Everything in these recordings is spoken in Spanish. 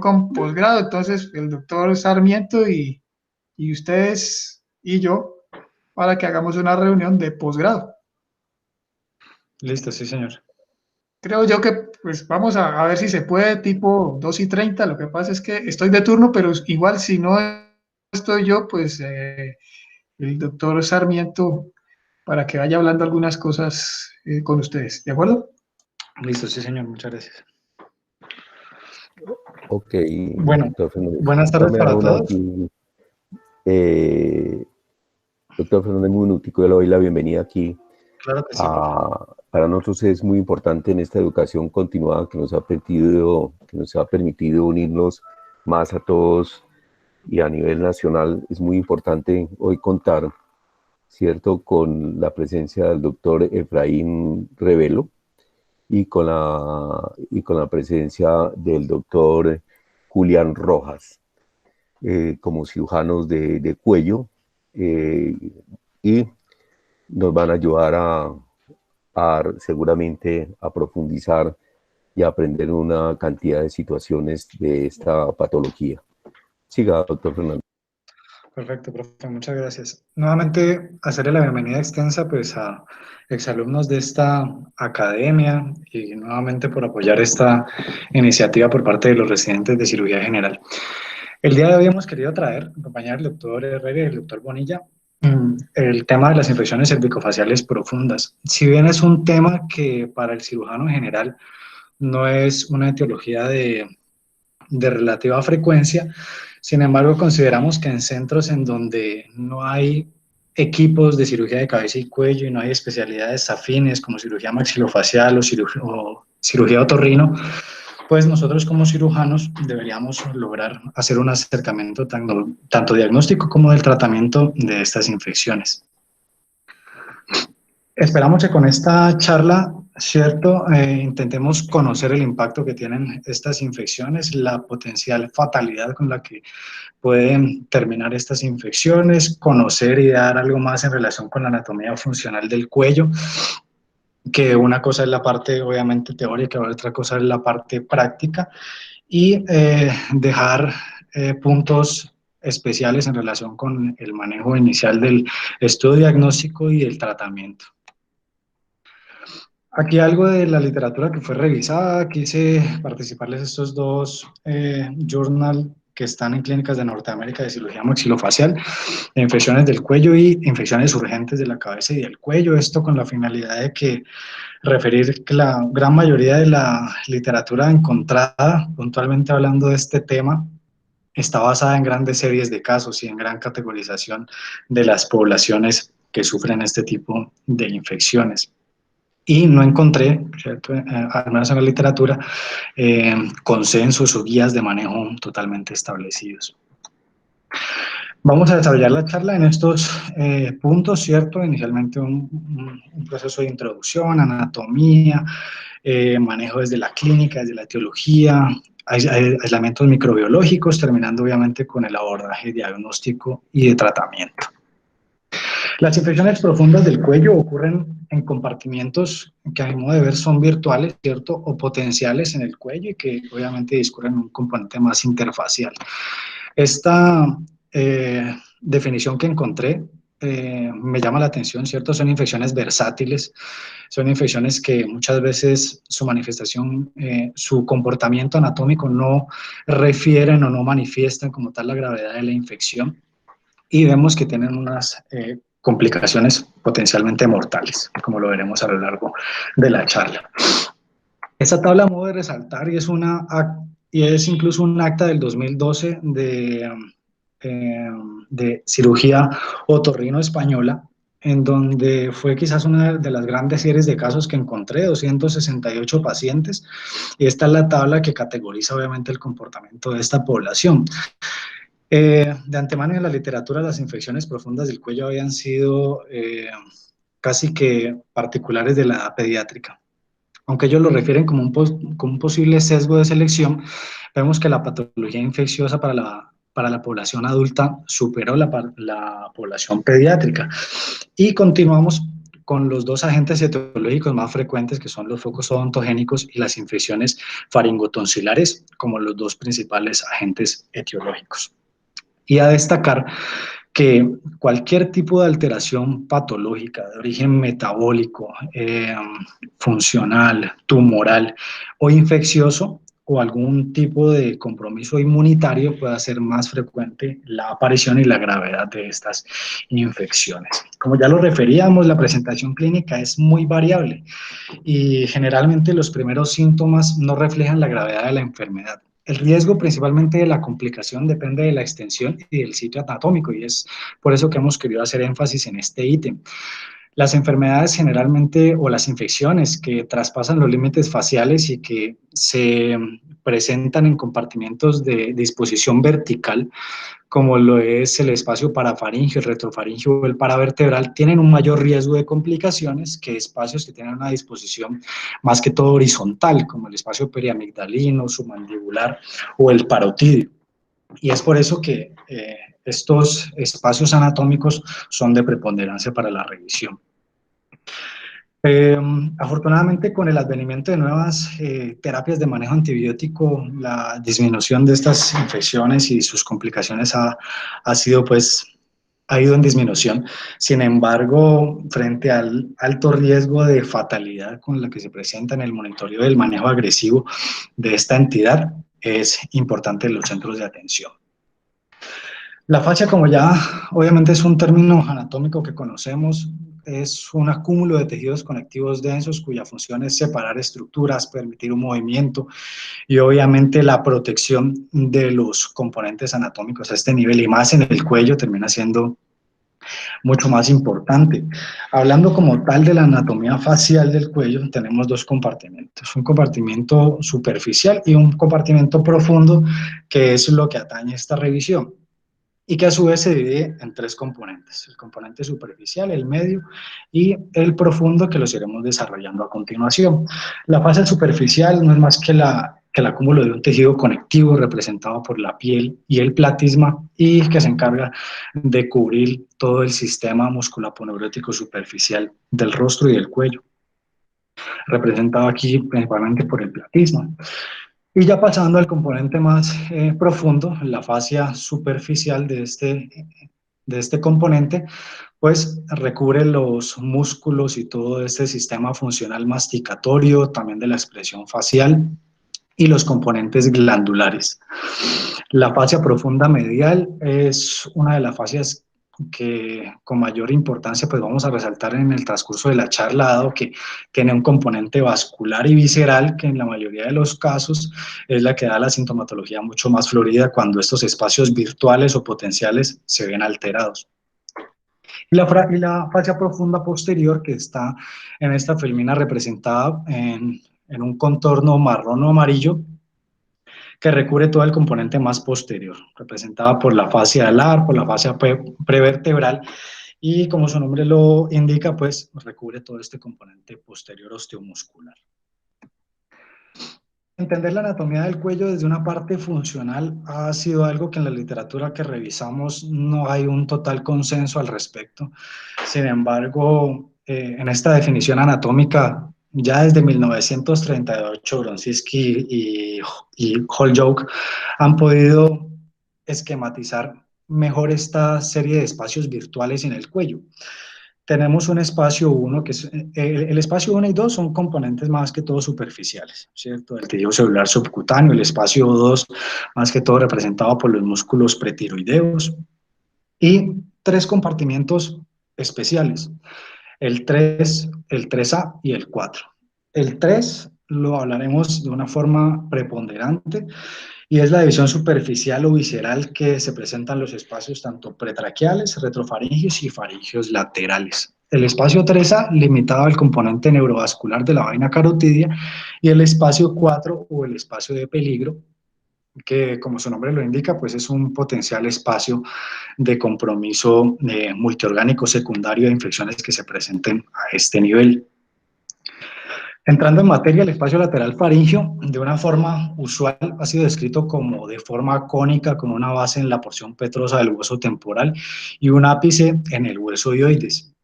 con posgrado, entonces el doctor Sarmiento y ustedes y yo para que hagamos una reunión de posgrado. Listo, sí, señor. Creo yo que pues vamos a ver si se puede, tipo 2:30. Lo que pasa es que estoy de turno, pero igual si no estoy yo, pues el doctor Sarmiento para que vaya hablando algunas cosas con ustedes. ¿De acuerdo? Listo, sí, señor. Muchas gracias. Ok, Bueno, doctor Fernández. buenas tardes Dame para una todos. aquí. Doctor Fernández, un minutico, yo le doy la bienvenida aquí. Claro que sí, por favor. Para nosotros es muy importante en esta educación continuada que nos ha permitido unirnos más a todos y a nivel nacional. Es muy importante hoy contar, ¿cierto?, con la presencia del doctor Efraín Revelo y con la presencia del doctor Julián Rojas, como cirujanos de cuello, eh, y nos van a ayudar seguramente a profundizar y a aprender una cantidad de situaciones de esta patología. Siga, doctor Fernández. Perfecto, profe, muchas gracias. Nuevamente, hacerle la bienvenida extensa pues a exalumnos de esta academia y nuevamente por apoyar esta iniciativa por parte de los residentes de cirugía general. El día de hoy hemos querido acompañar al doctor Herrera y el doctor Bonilla, el tema de las infecciones cervicofaciales profundas. Si bien es un tema que para el cirujano en general no es una etiología de relativa frecuencia. Sin embargo, consideramos que en centros en donde no hay equipos de cirugía de cabeza y cuello y no hay especialidades afines como cirugía maxilofacial o cirugía otorrino, pues nosotros como cirujanos deberíamos lograr hacer un acercamiento tanto diagnóstico como del tratamiento de estas infecciones. Esperamos que con esta charla, ¿cierto?, intentemos conocer el impacto que tienen estas infecciones, la potencial fatalidad con la que pueden terminar estas infecciones, conocer y dar algo más en relación con la anatomía funcional del cuello, que una cosa es la parte obviamente teórica, otra cosa es la parte práctica, y dejar puntos especiales en relación con el manejo inicial del estudio diagnóstico y el tratamiento. Aquí algo de la literatura que fue revisada, quise participarles estos dos journal que están en clínicas de Norteamérica de cirugía maxilofacial, de infecciones del cuello y infecciones urgentes de la cabeza y del cuello. Esto con la finalidad de que referir que la gran mayoría de la literatura encontrada, puntualmente hablando de este tema, está basada en grandes series de casos y en gran categorización de las poblaciones que sufren este tipo de infecciones. Y no encontré, ¿cierto?, al menos en la literatura, consensos o guías de manejo totalmente establecidos. Vamos a desarrollar la charla en estos puntos, ¿cierto? Inicialmente un proceso de introducción, anatomía, manejo desde la clínica, desde la etiología, aislamientos microbiológicos, terminando obviamente con el abordaje diagnóstico y de tratamiento. Las infecciones profundas del cuello ocurren en compartimientos que a mi modo de ver son virtuales, ¿cierto?, o potenciales en el cuello y que obviamente discurren un componente más interfacial. Esta definición que encontré me llama la atención, ¿cierto? Son infecciones versátiles, son infecciones que muchas veces su manifestación, su comportamiento anatómico no refieren o no manifiestan como tal la gravedad de la infección, y vemos que tienen unas complicaciones potencialmente mortales, como lo veremos a lo largo de la charla. Esta tabla a modo de resaltar, y es incluso un acta del 2012 de cirugía otorrino española, en donde fue quizás una de las grandes series de casos que encontré, 268 pacientes, y esta es la tabla que categoriza obviamente el comportamiento de esta población. De antemano en la literatura las infecciones profundas del cuello habían sido casi que particulares de la pediátrica. Aunque ellos lo refieren como un posible sesgo de selección, vemos que la patología infecciosa para la población adulta superó la población pediátrica. Y continuamos con los dos agentes etiológicos más frecuentes, que son los focos odontogénicos y las infecciones faringotonsiliares, como los dos principales agentes etiológicos. Y a destacar que cualquier tipo de alteración patológica de origen metabólico, funcional, tumoral o infeccioso, o algún tipo de compromiso inmunitario, puede hacer más frecuente la aparición y la gravedad de estas infecciones. Como ya lo referíamos, la presentación clínica es muy variable y generalmente los primeros síntomas no reflejan la gravedad de la enfermedad. El riesgo principalmente de la complicación depende de la extensión y del sitio anatómico, y es por eso que hemos querido hacer énfasis en este ítem. Las enfermedades generalmente, o las infecciones que traspasan los límites faciales y que se presentan en compartimentos de disposición vertical, como lo es el espacio parafaringeo, el retrofaringeo o el paravertebral, tienen un mayor riesgo de complicaciones que espacios que tienen una disposición más que todo horizontal, como el espacio periamigdalino, submandibular o el parotidio. Y es por eso que estos espacios anatómicos son de preponderancia para la revisión. Afortunadamente, con el advenimiento de nuevas terapias de manejo antibiótico, la disminución de estas infecciones y sus complicaciones ha ido en disminución. Sin embargo, frente al alto riesgo de fatalidad con la que se presenta en el monitoreo del manejo agresivo de esta entidad, es importante los centros de atención. La fascia, como ya obviamente es un término anatómico que conocemos, es un acúmulo de tejidos conectivos densos cuya función es separar estructuras, permitir un movimiento y obviamente la protección de los componentes anatómicos a este nivel, y más en el cuello termina siendo mucho más importante. Hablando como tal de la anatomía facial del cuello, tenemos dos compartimentos, un compartimento superficial y un compartimento profundo, que es lo que atañe esta revisión, y que a su vez se divide en tres componentes: el componente superficial, el medio y el profundo, que los iremos desarrollando a continuación. La fase superficial no es más que el acúmulo de un tejido conectivo representado por la piel y el platisma, y que se encarga de cubrir todo el sistema musculaponeurótico superficial del rostro y del cuello, representado aquí principalmente por el platisma. Y ya pasando al componente más profundo, la fascia superficial de este componente, pues recubre los músculos y todo este sistema funcional masticatorio, también de la expresión facial y los componentes glandulares. La fascia profunda medial es una de las fascias que con mayor importancia pues vamos a resaltar en el transcurso de la charla, dado que tiene un componente vascular y visceral, que en la mayoría de los casos es la que da la sintomatología mucho más florida cuando estos espacios virtuales o potenciales se ven alterados. Y la fascia profunda posterior, que está en esta filmina representada en un contorno marrón o amarillo, que recubre todo el componente más posterior, representada por la fascia alar, por la fascia prevertebral, y como su nombre lo indica, pues recubre todo este componente posterior osteomuscular. Entender la anatomía del cuello desde una parte funcional ha sido algo que en la literatura que revisamos no hay un total consenso al respecto. Sin embargo, en esta definición anatómica, ya desde 1938, Bronczewski y Holyoke han podido esquematizar mejor esta serie de espacios virtuales en el cuello. Tenemos un espacio 1, que es el espacio 1 y 2 son componentes más que todo superficiales, ¿cierto? El tejido celular subcutáneo. El espacio 2 más que todo representado por los músculos pretiroideos, y tres compartimientos especiales: el 3, el 3A y el 4. El 3 lo hablaremos de una forma preponderante, y es la división superficial o visceral que se presenta en los espacios tanto pretraqueales, retrofaringeos y faringeos laterales. El espacio 3A limitado al componente neurovascular de la vaina carotidia, y el espacio 4 o el espacio de peligro, que como su nombre lo indica, pues es un potencial espacio de compromiso multiorgánico secundario de infecciones que se presenten a este nivel. Entrando en materia, el espacio lateral faríngeo, de una forma usual, ha sido descrito como de forma cónica, con una base en la porción petrosa del hueso temporal y un ápice en el hueso hioides.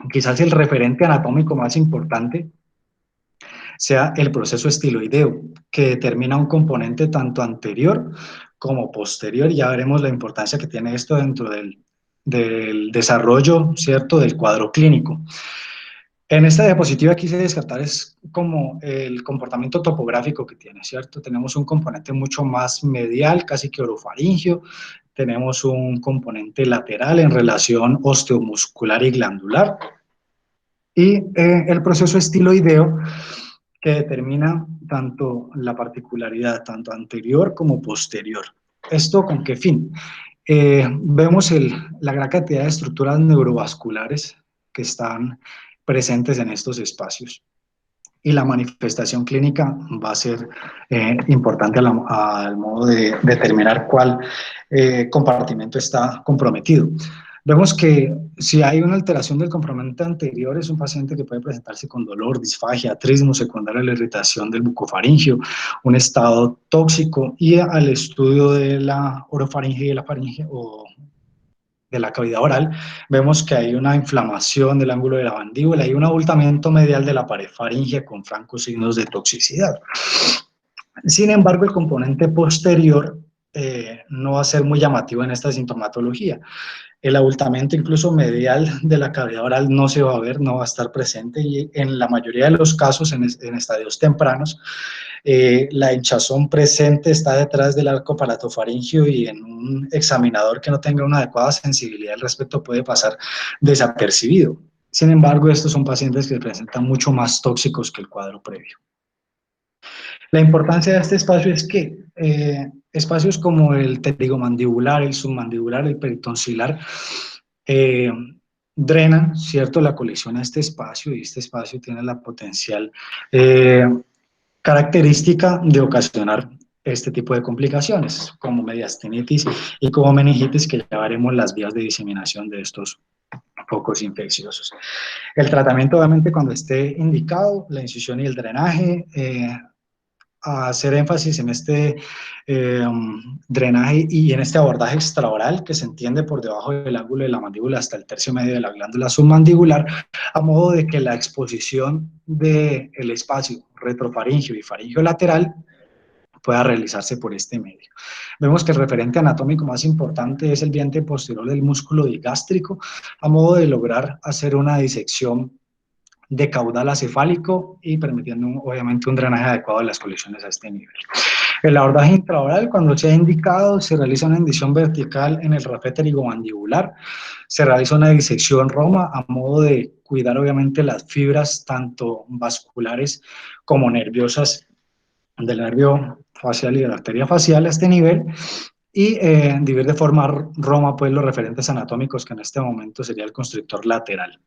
quizás el referente anatómico más importante sea el proceso estiloideo, que determina un componente tanto anterior como posterior. Ya veremos la importancia que tiene esto dentro del desarrollo, ¿cierto?, del cuadro clínico. En esta diapositiva quise descartar es como el comportamiento topográfico que tiene, ¿cierto? Tenemos un componente mucho más medial, casi que orofaringio, tenemos un componente lateral en relación osteomuscular y glandular, y el proceso estiloideo, que determina tanto la particularidad, tanto anterior como posterior. ¿Esto con qué fin? Vemos la gran cantidad de estructuras neurovasculares que están presentes en estos espacios, y la manifestación clínica va a ser importante al modo de determinar cuál compartimento está comprometido. Vemos que si hay una alteración del componente anterior, es un paciente que puede presentarse con dolor, disfagia, trismo secundario a la irritación del bucofaringio, un estado tóxico, y al estudio de la orofaringe y de la faringe o de la cavidad oral, vemos que hay una inflamación del ángulo de la mandíbula y un abultamiento medial de la pared faríngea con francos signos de toxicidad. Sin embargo, el componente posterior no va a ser muy llamativo en esta sintomatología. El abultamiento incluso medial de la cavidad oral no se va a ver, no va a estar presente, y en la mayoría de los casos, en estadios tempranos, la hinchazón presente está detrás del arco palatofaringio, y en un examinador que no tenga una adecuada sensibilidad al respecto puede pasar desapercibido. Sin embargo, estos son pacientes que presentan mucho más tóxicos que el cuadro previo. La importancia de este espacio es que espacios como el pterigomandibular, el submandibular, el peritonsilar, drenan, ¿cierto?, la colisión a este espacio, y este espacio tiene la potencial característica de ocasionar este tipo de complicaciones, como mediastinitis y como meningitis, que ya veremos las vías de diseminación de estos focos infecciosos. El tratamiento, obviamente, cuando esté indicado, la incisión y el drenaje, hacer énfasis en este drenaje y en este abordaje extraoral, que se entiende por debajo del ángulo de la mandíbula hasta el tercio medio de la glándula submandibular, a modo de que la exposición del espacio retrofaringio y faringio lateral pueda realizarse por este medio. Vemos que el referente anatómico más importante es el vientre posterior del músculo digástrico, a modo de lograr hacer una disección de caudal acefálico y permitiendo obviamente un drenaje adecuado de las colisiones a este nivel. El abordaje intraoral, cuando sea indicado, se realiza una hendición vertical en el rafe pterigomandibular, se realiza una disección Roma a modo de cuidar obviamente las fibras tanto vasculares como nerviosas del nervio facial y de la arteria facial a este nivel, y dividir de forma Roma pues los referentes anatómicos, que en este momento sería el constrictor lateral.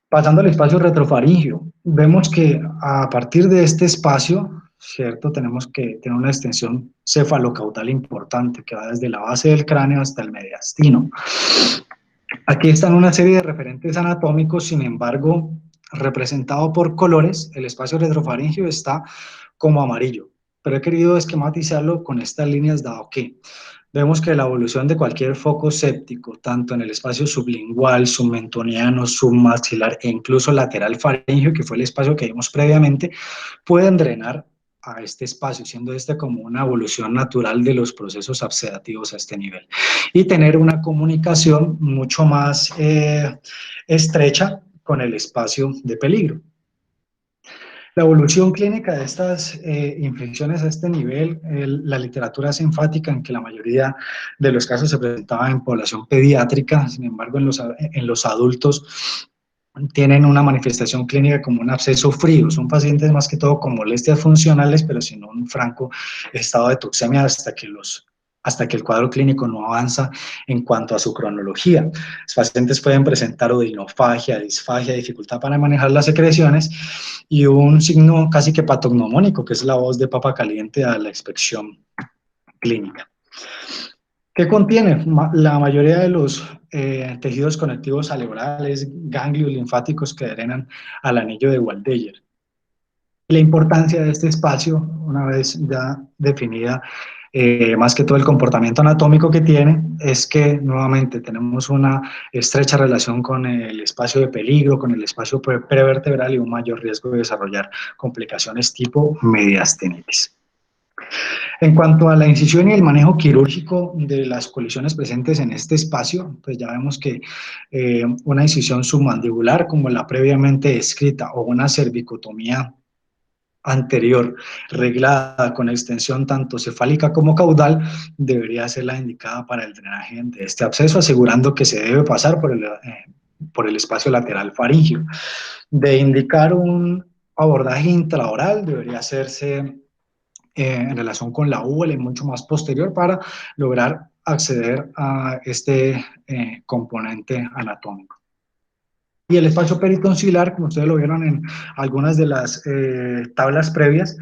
Pasando al espacio retrofaringio, vemos que a partir de este espacio, ¿cierto?, tenemos que tener una extensión cefalocaudal importante que va desde la base del cráneo hasta el mediastino. Aquí están una serie de referentes anatómicos, sin embargo, representado por colores, el espacio retrofaringio está como amarillo, pero he querido esquematizarlo con estas líneas dado que vemos que la evolución de cualquier foco séptico, tanto en el espacio sublingual, submentoniano, submaxilar e incluso lateral faríngeo, que fue el espacio que vimos previamente, pueden drenar a este espacio, siendo este como una evolución natural de los procesos abscedativos a este nivel, y tener una comunicación mucho más estrecha con el espacio de peligro. La evolución clínica de estas infecciones a este nivel, la literatura es enfática en que la mayoría de los casos se presentaban en población pediátrica. Sin embargo, en los adultos tienen una manifestación clínica como un absceso frío. Son pacientes más que todo con molestias funcionales, pero sin un franco estado de toxemia hasta que el cuadro clínico no avanza en cuanto a su cronología. Los pacientes pueden presentar odinofagia, disfagia, dificultad para manejar las secreciones y un signo casi que patognomónico, que es la voz de papa caliente a la inspección clínica. ¿Qué contiene? La mayoría de los tejidos conectivos cerebrales, ganglios linfáticos que drenan al anillo de Waldeyer. La importancia de este espacio, una vez ya definida más que todo el comportamiento anatómico que tiene, es que nuevamente tenemos una estrecha relación con el espacio de peligro, con el espacio prevertebral y un mayor riesgo de desarrollar complicaciones tipo mediastinitis. En cuanto a la incisión y el manejo quirúrgico de las colisiones presentes en este espacio, pues ya vemos que una incisión submandibular, como la previamente descrita, o una cervicotomía anterior reglada con extensión tanto cefálica como caudal, debería ser la indicada para el drenaje de este absceso, asegurando que se debe pasar por el espacio lateral faríngeo. De indicar un abordaje intraoral, debería hacerse en relación con la UL mucho más posterior para lograr acceder a este componente anatómico. Y el espacio peritonsilar, como ustedes lo vieron en algunas de las tablas previas,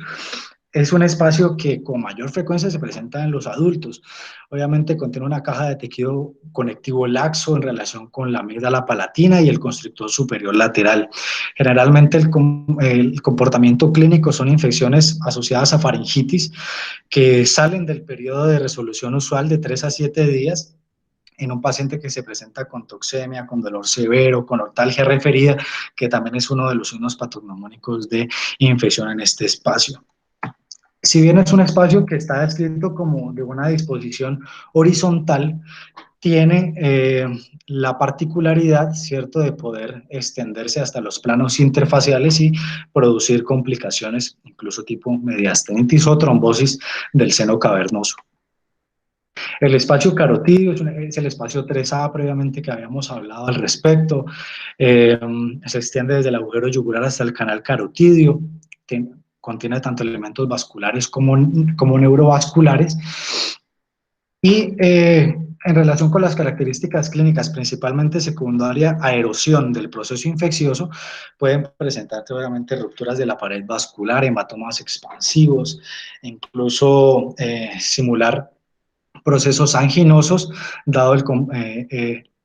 es un espacio que con mayor frecuencia se presenta en los adultos. Obviamente contiene una caja de tejido conectivo laxo en relación con la amígdala palatina y el constrictor superior lateral. Generalmente el comportamiento clínico son infecciones asociadas a faringitis que salen del periodo de resolución usual de 3 a 7 días en un paciente que se presenta con toxemia, con dolor severo, con ortalgia referida, que también es uno de los signos patognomónicos de infección en este espacio. Si bien es un espacio que está descrito como de una disposición horizontal, tiene la particularidad, ¿cierto?, de poder extenderse hasta los planos interfaciales y producir complicaciones, incluso tipo mediastinitis o trombosis del seno cavernoso. El espacio carotidio es el espacio 3A previamente que habíamos hablado al respecto. Se extiende desde el agujero yugular hasta el canal carotidio. Contiene tanto elementos vasculares como neurovasculares. Y en relación con las características clínicas, principalmente secundaria a erosión del proceso infeccioso, pueden presentarse obviamente rupturas de la pared vascular, hematomas expansivos, incluso simular procesos anginosos, dado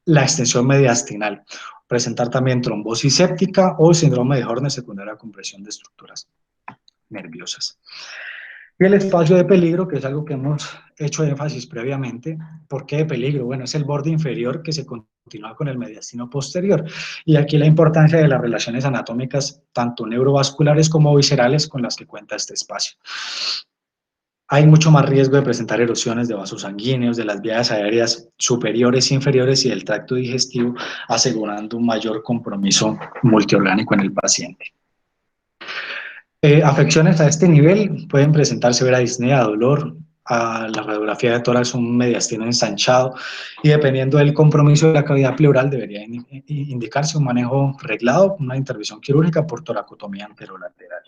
la extensión mediastinal. Presentar también trombosis séptica o síndrome de Horner secundaria a compresión de estructuras nerviosas. Y el espacio de peligro, que es algo que hemos hecho énfasis previamente. ¿Por qué de peligro? Bueno, es el borde inferior que se continúa con el mediastino posterior. Y aquí la importancia de las relaciones anatómicas, tanto neurovasculares como viscerales, con las que cuenta este espacio. Hay mucho más riesgo de presentar erosiones de vasos sanguíneos, de las vías aéreas superiores e inferiores y del tracto digestivo, asegurando un mayor compromiso multiorgánico en el paciente. Afecciones a este nivel pueden presentar severa disnea, dolor, a la radiografía de tórax un mediastino ensanchado y dependiendo del compromiso de la cavidad pleural debería indicarse un manejo reglado, una intervención quirúrgica por toracotomía anterolateral.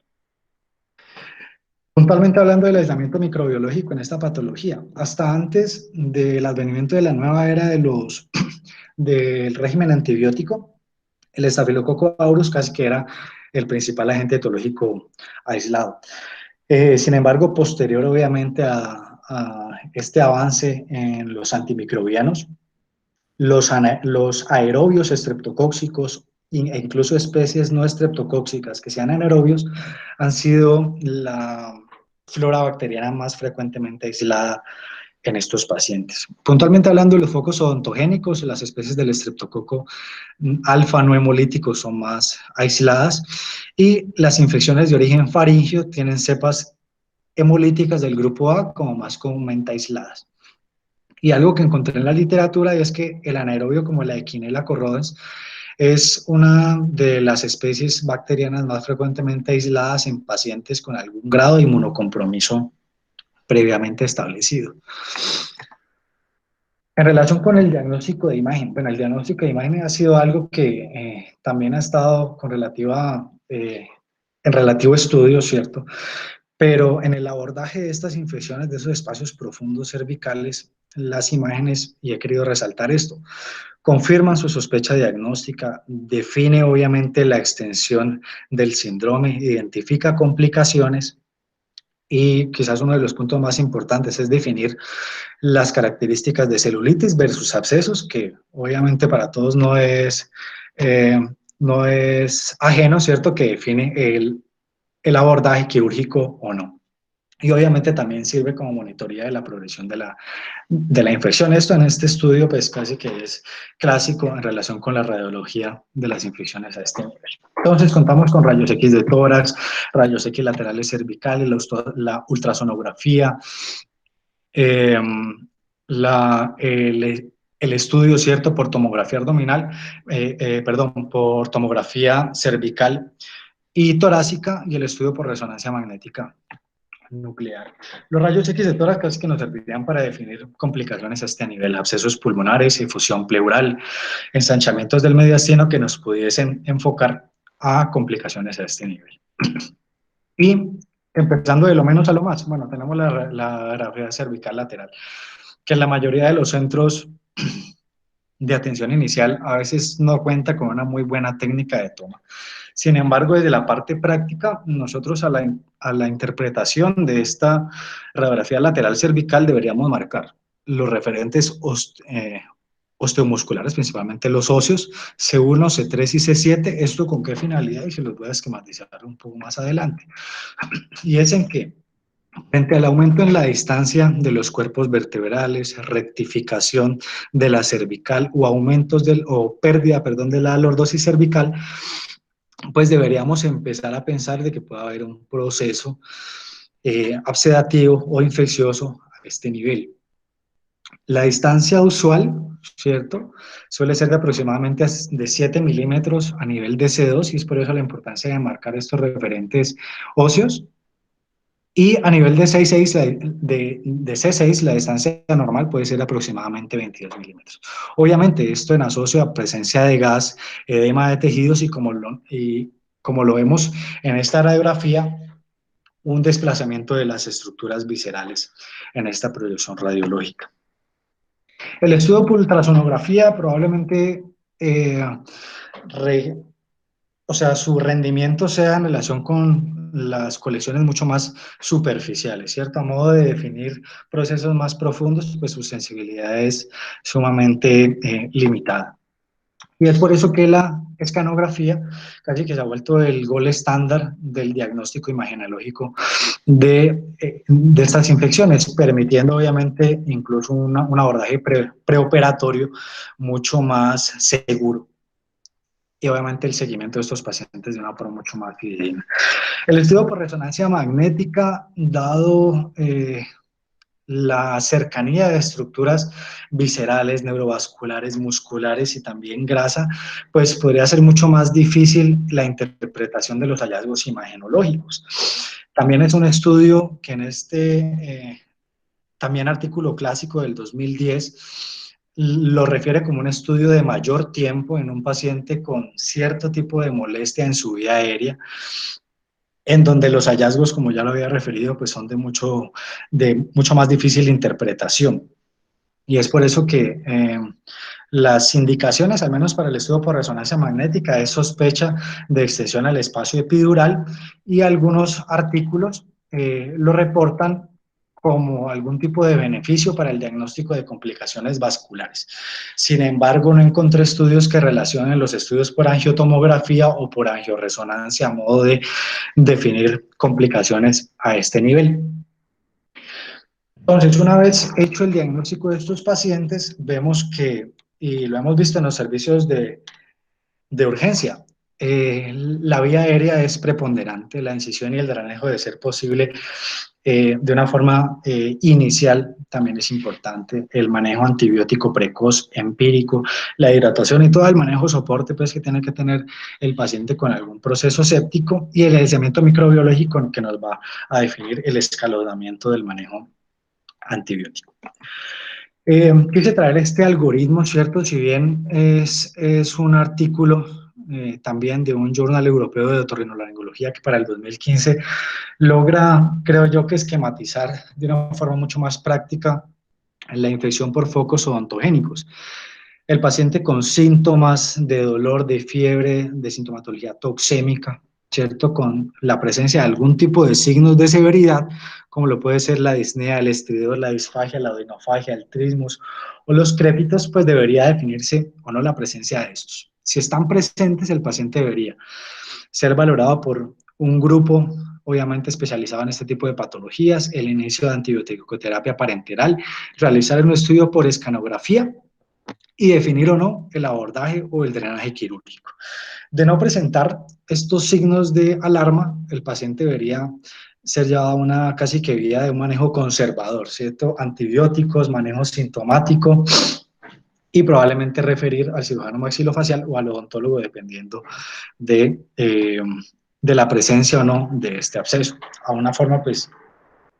Puntualmente hablando del aislamiento microbiológico en esta patología, hasta antes del advenimiento de la nueva era del régimen antibiótico, el Staphylococcus aureus casi que era el principal agente etiológico aislado. Sin embargo, posterior obviamente a este avance en los antimicrobianos, los aerobios estreptocóxicos e incluso especies no estreptocóxicas que sean anaerobios han sido la flora bacteriana más frecuentemente aislada en estos pacientes. Puntualmente hablando de los focos odontogénicos, las especies del estreptococo alfa no hemolítico son más aisladas y las infecciones de origen faríngeo tienen cepas hemolíticas del grupo A como más comúnmente aisladas. Y algo que encontré en la literatura es que el anaerobio como la Echinella corrodens es una de las especies bacterianas más frecuentemente aisladas en pacientes con algún grado de inmunocompromiso previamente establecido. En relación con el diagnóstico de imagen, bueno, el diagnóstico de imagen ha sido algo que también ha estado con en relativo estudio, ¿cierto? Pero en el abordaje de estas infecciones de esos espacios profundos cervicales, las imágenes, y he querido resaltar esto, confirman su sospecha diagnóstica, define obviamente la extensión del síndrome, identifica complicaciones y quizás uno de los puntos más importantes es definir las características de celulitis versus abscesos, que obviamente para todos no es ajeno, ¿cierto?, que define el abordaje quirúrgico o no. y obviamente también sirve como monitoría de la progresión de la infección. Esto en este estudio pues casi que es clásico en relación con la radiología de las infecciones a este nivel. Entonces contamos con rayos X de tórax, rayos X laterales cervicales, la ultrasonografía, eh, el estudio, ¿cierto?, por tomografía abdominal, perdón, por tomografía cervical y torácica, y el estudio por resonancia magnética nuclear. Los rayos X de tórax casi que nos servirían para definir complicaciones a este nivel, abscesos pulmonares, infusión pleural, ensanchamientos del mediastino que nos pudiesen enfocar a complicaciones a este nivel. Y empezando de lo menos a lo más, bueno, tenemos la radiografía cervical lateral, que en la mayoría de los centros de atención inicial a veces no cuenta con una muy buena técnica de toma. Sin embargo, desde la parte práctica, nosotros a la interpretación de esta radiografía lateral cervical deberíamos marcar los referentes osteomusculares, principalmente los óseos, C1, C3 y C7. ¿Esto con qué finalidad? Y se los voy a esquematizar un poco más adelante. Y es en que, frente al aumento en la distancia de los cuerpos vertebrales, rectificación de la cervical o pérdida, perdón, de la lordosis cervical, pues deberíamos empezar a pensar de que puede haber un proceso absedativo o infeccioso a este nivel. La distancia usual, ¿cierto?, suele ser de aproximadamente de 7 milímetros a nivel de C2, y es por eso la importancia de marcar estos referentes óseos. Y a nivel de C6, la distancia normal puede ser aproximadamente 22 milímetros. Obviamente, esto en asocio a presencia de gas, edema de tejidos y como lo vemos en esta radiografía, un desplazamiento de las estructuras viscerales en esta proyección radiológica. El estudio por ultrasonografía probablemente su rendimiento sea en relación con las colecciones mucho más superficiales, ¿cierto? A modo de definir procesos más profundos, pues su sensibilidad es sumamente limitada. Y es por eso que la escanografía casi que se ha vuelto el gold estándar del diagnóstico imagenológico de estas infecciones, permitiendo obviamente incluso un abordaje preoperatorio mucho más seguro, y obviamente el seguimiento de estos pacientes de una forma mucho más fidedigna. El estudio por resonancia magnética, dado la cercanía de estructuras viscerales, neurovasculares, musculares y también grasa, pues podría ser mucho más difícil la interpretación de los hallazgos imagenológicos. También es un estudio que en este también artículo clásico del 2010 lo refiere como un estudio de mayor tiempo en un paciente con cierto tipo de molestia en su vía aérea, en donde los hallazgos, como ya lo había referido, pues son de mucho más difícil interpretación. Y es por eso que las indicaciones, al menos para el estudio por resonancia magnética, es sospecha de extensión al espacio epidural, y algunos artículos lo reportan como algún tipo de beneficio para el diagnóstico de complicaciones vasculares. Sin embargo, no encontré estudios que relacionen los estudios por angiotomografía o por angioresonancia a modo de definir complicaciones a este nivel. Entonces, una vez hecho el diagnóstico de estos pacientes, vemos que, y lo hemos visto en los servicios de urgencia, la vía aérea es preponderante, la incisión y el drenaje, de ser posible de una forma inicial, también es importante, el manejo antibiótico precoz, empírico, la hidratación y todo el manejo soporte pues, que tiene que tener el paciente con algún proceso séptico, y el aislamiento microbiológico que nos va a definir el escalonamiento del manejo antibiótico. Quise traer este algoritmo, ¿cierto? Si bien es un artículo también de un journal europeo de otorrinolaringología que para el 2015 logra, creo yo, que esquematizar de una forma mucho más práctica la infección por focos odontogénicos. El paciente con síntomas de dolor, de fiebre, de sintomatología toxémica, ¿cierto?, con la presencia de algún tipo de signos de severidad, como lo puede ser la disnea, el estridor, la disfagia, la odinofagia, el trismus o los crépitos, pues debería definirse o no la presencia de estos. Si están presentes, el paciente debería ser valorado por un grupo obviamente especializado en este tipo de patologías, el inicio de antibiótico-terapia parenteral, realizar un estudio por escanografía y definir o no el abordaje o el drenaje quirúrgico. De no presentar estos signos de alarma, el paciente debería ser llevado a una casi que vía de un manejo conservador, ¿cierto? Antibióticos, manejo sintomático y probablemente referir al cirujano maxilofacial o al odontólogo dependiendo de la presencia o no de este absceso. A una forma, pues,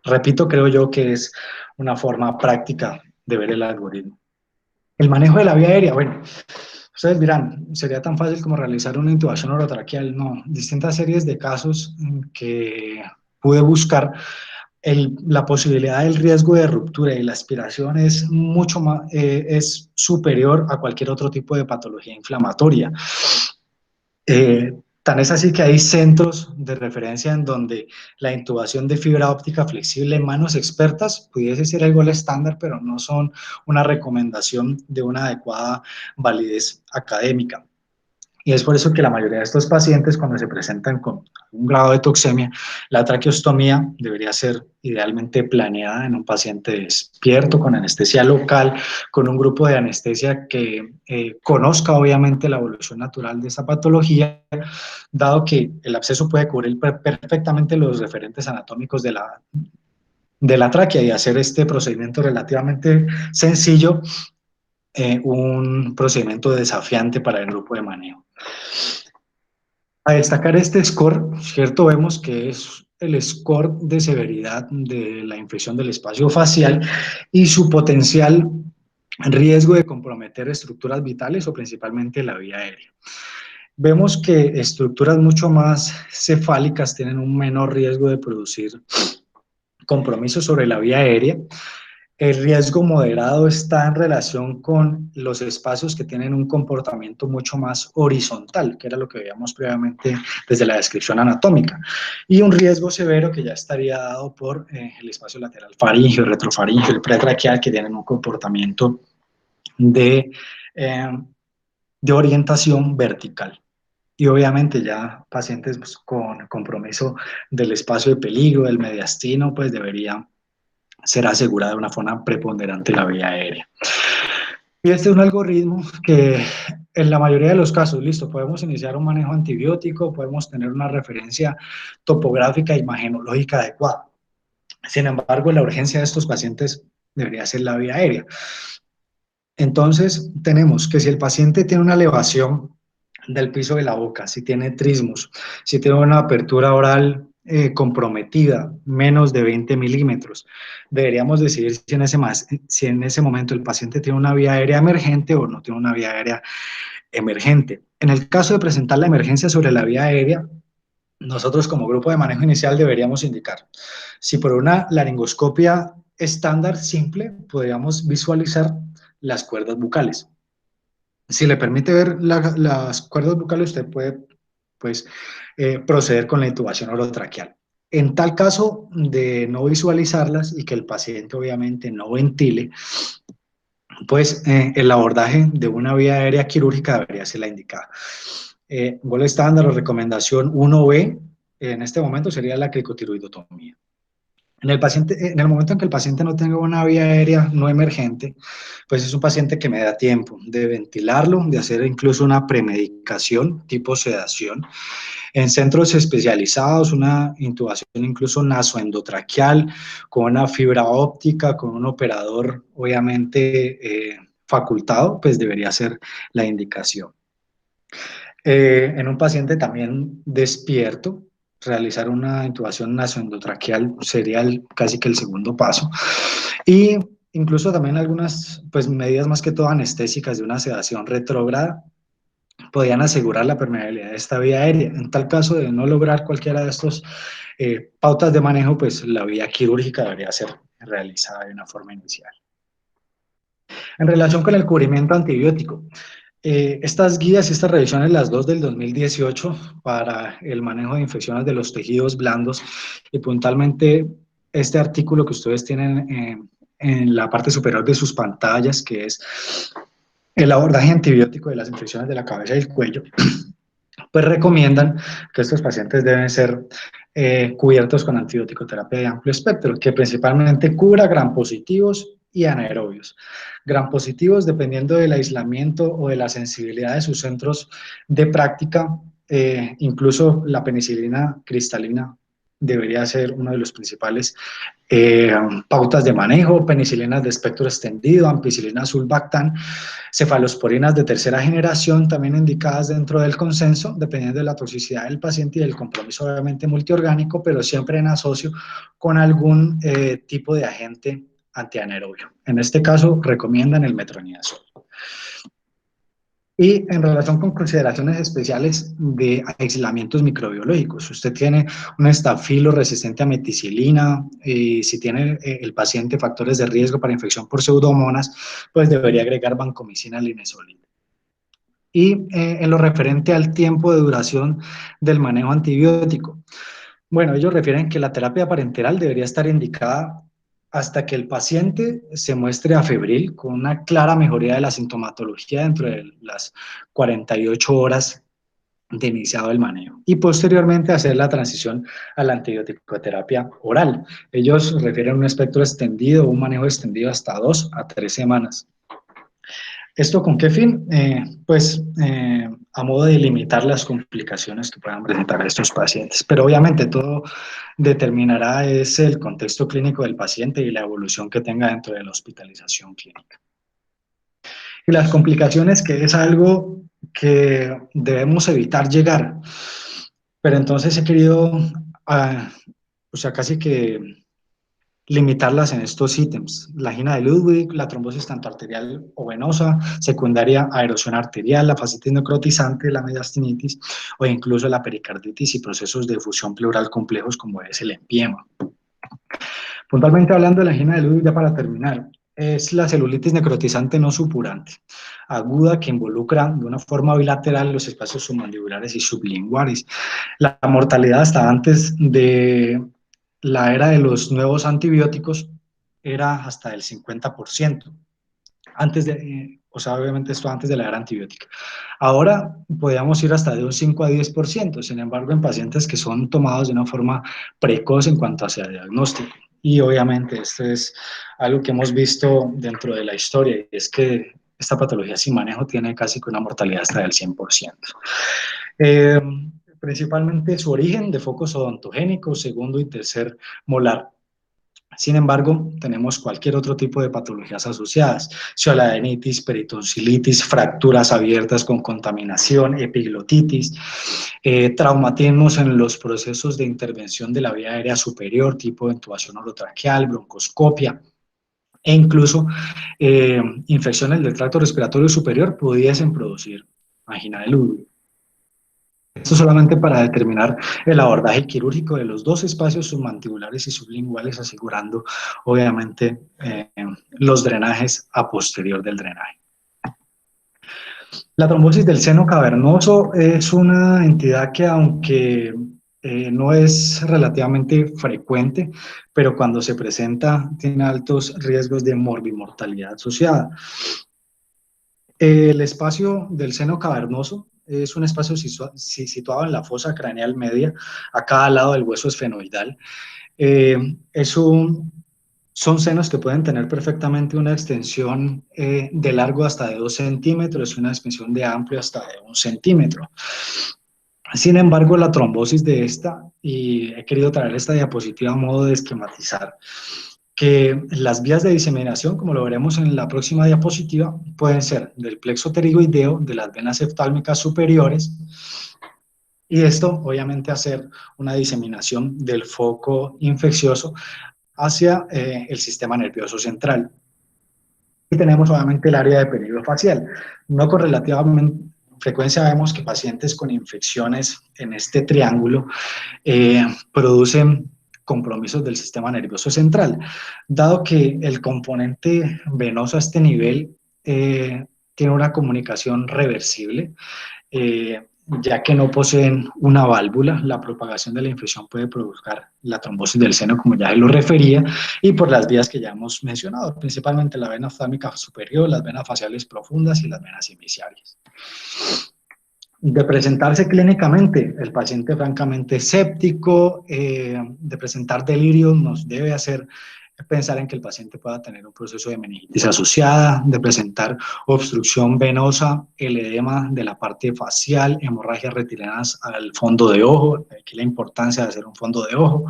repito, creo yo que es una forma práctica de ver el algoritmo. El manejo de la vía aérea, bueno, ustedes dirán, ¿sería tan fácil como realizar una intubación orotraqueal? No, distintas series de casos que pude buscar, la posibilidad del riesgo de ruptura y la aspiración es mucho más, es superior a cualquier otro tipo de patología inflamatoria. Tan es así que hay centros de referencia en donde la intubación de fibra óptica flexible en manos expertas pudiese ser el gol estándar, pero no son una recomendación de una adecuada validez académica. Y es por eso que la mayoría de estos pacientes, cuando se presentan con un grado de toxemia, la traqueostomía debería ser idealmente planeada en un paciente despierto, con anestesia local, con un grupo de anestesia que conozca obviamente la evolución natural de esa patología, dado que el absceso puede cubrir perfectamente los referentes anatómicos de la tráquea y hacer este procedimiento relativamente sencillo, un procedimiento desafiante para el grupo de manejo. A destacar este score, ¿cierto? Vemos que es el score de severidad de la infección del espacio facial y su potencial riesgo de comprometer estructuras vitales o principalmente la vía aérea. Vemos que estructuras mucho más cefálicas tienen un menor riesgo de producir compromiso sobre la vía aérea. El riesgo moderado está en relación con los espacios que tienen un comportamiento mucho más horizontal, que era lo que veíamos previamente desde la descripción anatómica, y un riesgo severo que ya estaría dado por el espacio lateral faríngeo, el retrofaríngeo, el pretraqueal, que tienen un comportamiento de orientación vertical. Y obviamente ya pacientes pues, con compromiso del espacio de peligro, del mediastino, pues debería ser asegurada de una forma preponderante la vía aérea. Y este es un algoritmo que en la mayoría de los casos, listo, podemos iniciar un manejo antibiótico, podemos tener una referencia topográfica e imagenológica adecuada. Sin embargo, la urgencia de estos pacientes debería ser la vía aérea. Entonces, tenemos que si el paciente tiene una elevación del piso de la boca, si tiene trismus, si tiene una apertura oral comprometida, menos de 20 milímetros, deberíamos decidir si en ese momento el paciente tiene una vía aérea emergente o no tiene una vía aérea emergente. En el caso de presentar la emergencia sobre la vía aérea, nosotros como grupo de manejo inicial deberíamos indicar si por una laringoscopia estándar simple podríamos visualizar las cuerdas bucales. Si le permite ver las cuerdas bucales, usted puede pues, proceder con la intubación orotraqueal. En tal caso de no visualizarlas y que el paciente obviamente no ventile, pues el abordaje de una vía aérea quirúrgica debería ser la indicada. Gol estándar o recomendación 1B en este momento sería la cricotiroidotomía. En el momento en que el paciente no tenga una vía aérea no emergente, pues es un paciente que me da tiempo de ventilarlo, de hacer incluso una premedicación tipo sedación. En centros especializados, una intubación incluso nasoendotraqueal, con una fibra óptica, con un operador obviamente facultado, pues debería ser la indicación. En un paciente también despierto, realizar una intubación nasoendotraqueal sería casi que el segundo paso. Y incluso también algunas pues, medidas más que todo anestésicas de una sedación retrógrada podían asegurar la permeabilidad de esta vía aérea. En tal caso de no lograr cualquiera de estas pautas de manejo, pues la vía quirúrgica debería ser realizada de una forma inicial. En relación con el cubrimiento antibiótico, estas guías y estas revisiones, las dos del 2018, para el manejo de infecciones de los tejidos blandos, y puntualmente este artículo que ustedes tienen en la parte superior de sus pantallas, que es el abordaje antibiótico de las infecciones de la cabeza y el cuello, pues recomiendan que estos pacientes deben ser cubiertos con antibiótico terapia de amplio espectro, que principalmente cubra gram positivos y anaerobios. Gram positivos, dependiendo del aislamiento o de la sensibilidad de sus centros de práctica, incluso la penicilina cristalina debería ser uno de los principales pautas de manejo, penicilinas de espectro extendido, ampicilina sulbactam, cefalosporinas de tercera generación, también indicadas dentro del consenso, dependiendo de la toxicidad del paciente y del compromiso obviamente multiorgánico, pero siempre en asocio con algún tipo de agente antianaerobio. En este caso, recomiendan el metronidazol. Y en relación con consideraciones especiales de aislamientos microbiológicos, usted tiene un estafilo resistente a meticilina, y si tiene el paciente factores de riesgo para infección por pseudomonas, pues debería agregar vancomicina linezolida. Y en lo referente al tiempo de duración del manejo antibiótico, bueno, ellos refieren que la terapia parenteral debería estar indicada hasta que el paciente se muestre afebril con una clara mejoría de la sintomatología dentro de las 48 horas de iniciado el manejo y posteriormente hacer la transición a la antibiótico-terapia oral. Ellos refieren un espectro extendido, un manejo extendido hasta 2 a 3 semanas. ¿Esto con qué fin? A modo de limitar las complicaciones que puedan presentar a estos pacientes. Pero obviamente todo determinará es el contexto clínico del paciente y la evolución que tenga dentro de la hospitalización clínica. Y las complicaciones, que es algo que debemos evitar llegar. Pero entonces he querido, casi que limitarlas en estos ítems: la angina de Ludwig, la trombosis tanto arterial o venosa, secundaria a erosión arterial, la fascitis necrotizante, la mediastinitis o incluso la pericarditis y procesos de efusión pleural complejos como es el empiema. Puntualmente hablando de la angina de Ludwig, ya para terminar, es la celulitis necrotizante no supurante, aguda, que involucra de una forma bilateral los espacios submandibulares y sublinguales. La mortalidad hasta antes de la era de los nuevos antibióticos era hasta del 50%, obviamente esto antes de la era antibiótica. Ahora podríamos ir hasta de un 5 a 10%, sin embargo en pacientes que son tomados de una forma precoz en cuanto hacia diagnóstico. Y obviamente esto es algo que hemos visto dentro de la historia, y es que esta patología sin manejo tiene casi que una mortalidad hasta del 100%. Principalmente su origen de focos odontogénicos, segundo y tercer molar. Sin embargo, tenemos cualquier otro tipo de patologías asociadas: cioloadenitis, peritonsilitis, fracturas abiertas con contaminación, epiglotitis, traumatismos en los procesos de intervención de la vía aérea superior, tipo intubación orotraqueal, broncoscopia, e incluso infecciones del tracto respiratorio superior pudiesen producir angina de Ludwig. Esto solamente para determinar el abordaje quirúrgico de los dos espacios submandibulares y sublinguales, asegurando obviamente los drenajes a posterior del drenaje. La trombosis del seno cavernoso es una entidad que, aunque no es relativamente frecuente, pero cuando se presenta tiene altos riesgos de morbimortalidad asociada. El espacio del seno cavernoso es un espacio situado en la fosa craneal media, a cada lado del hueso esfenoidal. Son senos que pueden tener perfectamente una extensión de largo hasta de 2 centímetros y una extensión de amplio hasta de 1 centímetro. Sin embargo, la trombosis de esta, y he querido traer esta diapositiva a modo de esquematizar, que las vías de diseminación, como lo veremos en la próxima diapositiva, pueden ser del plexo pterigoideo, de las venas eftálmicas superiores, y esto obviamente hacer una diseminación del foco infeccioso hacia el sistema nervioso central. Y tenemos obviamente el área de período facial. No con relativa frecuencia vemos que pacientes con infecciones en este triángulo producen compromisos del sistema nervioso central, dado que el componente venoso a este nivel tiene una comunicación reversible, ya que no poseen una válvula. La propagación de la infección puede provocar la trombosis del seno, como ya lo refería, y por las vías que ya hemos mencionado, principalmente la vena oftálmica superior, las venas faciales profundas y las venas iniciales. De presentarse clínicamente, el paciente francamente escéptico, de presentar delirios nos debe hacer pensar en que el paciente pueda tener un proceso de meningitis asociada, de presentar obstrucción venosa, el edema de la parte facial, hemorragias retinianas al fondo de ojo, aquí la importancia de hacer un fondo de ojo,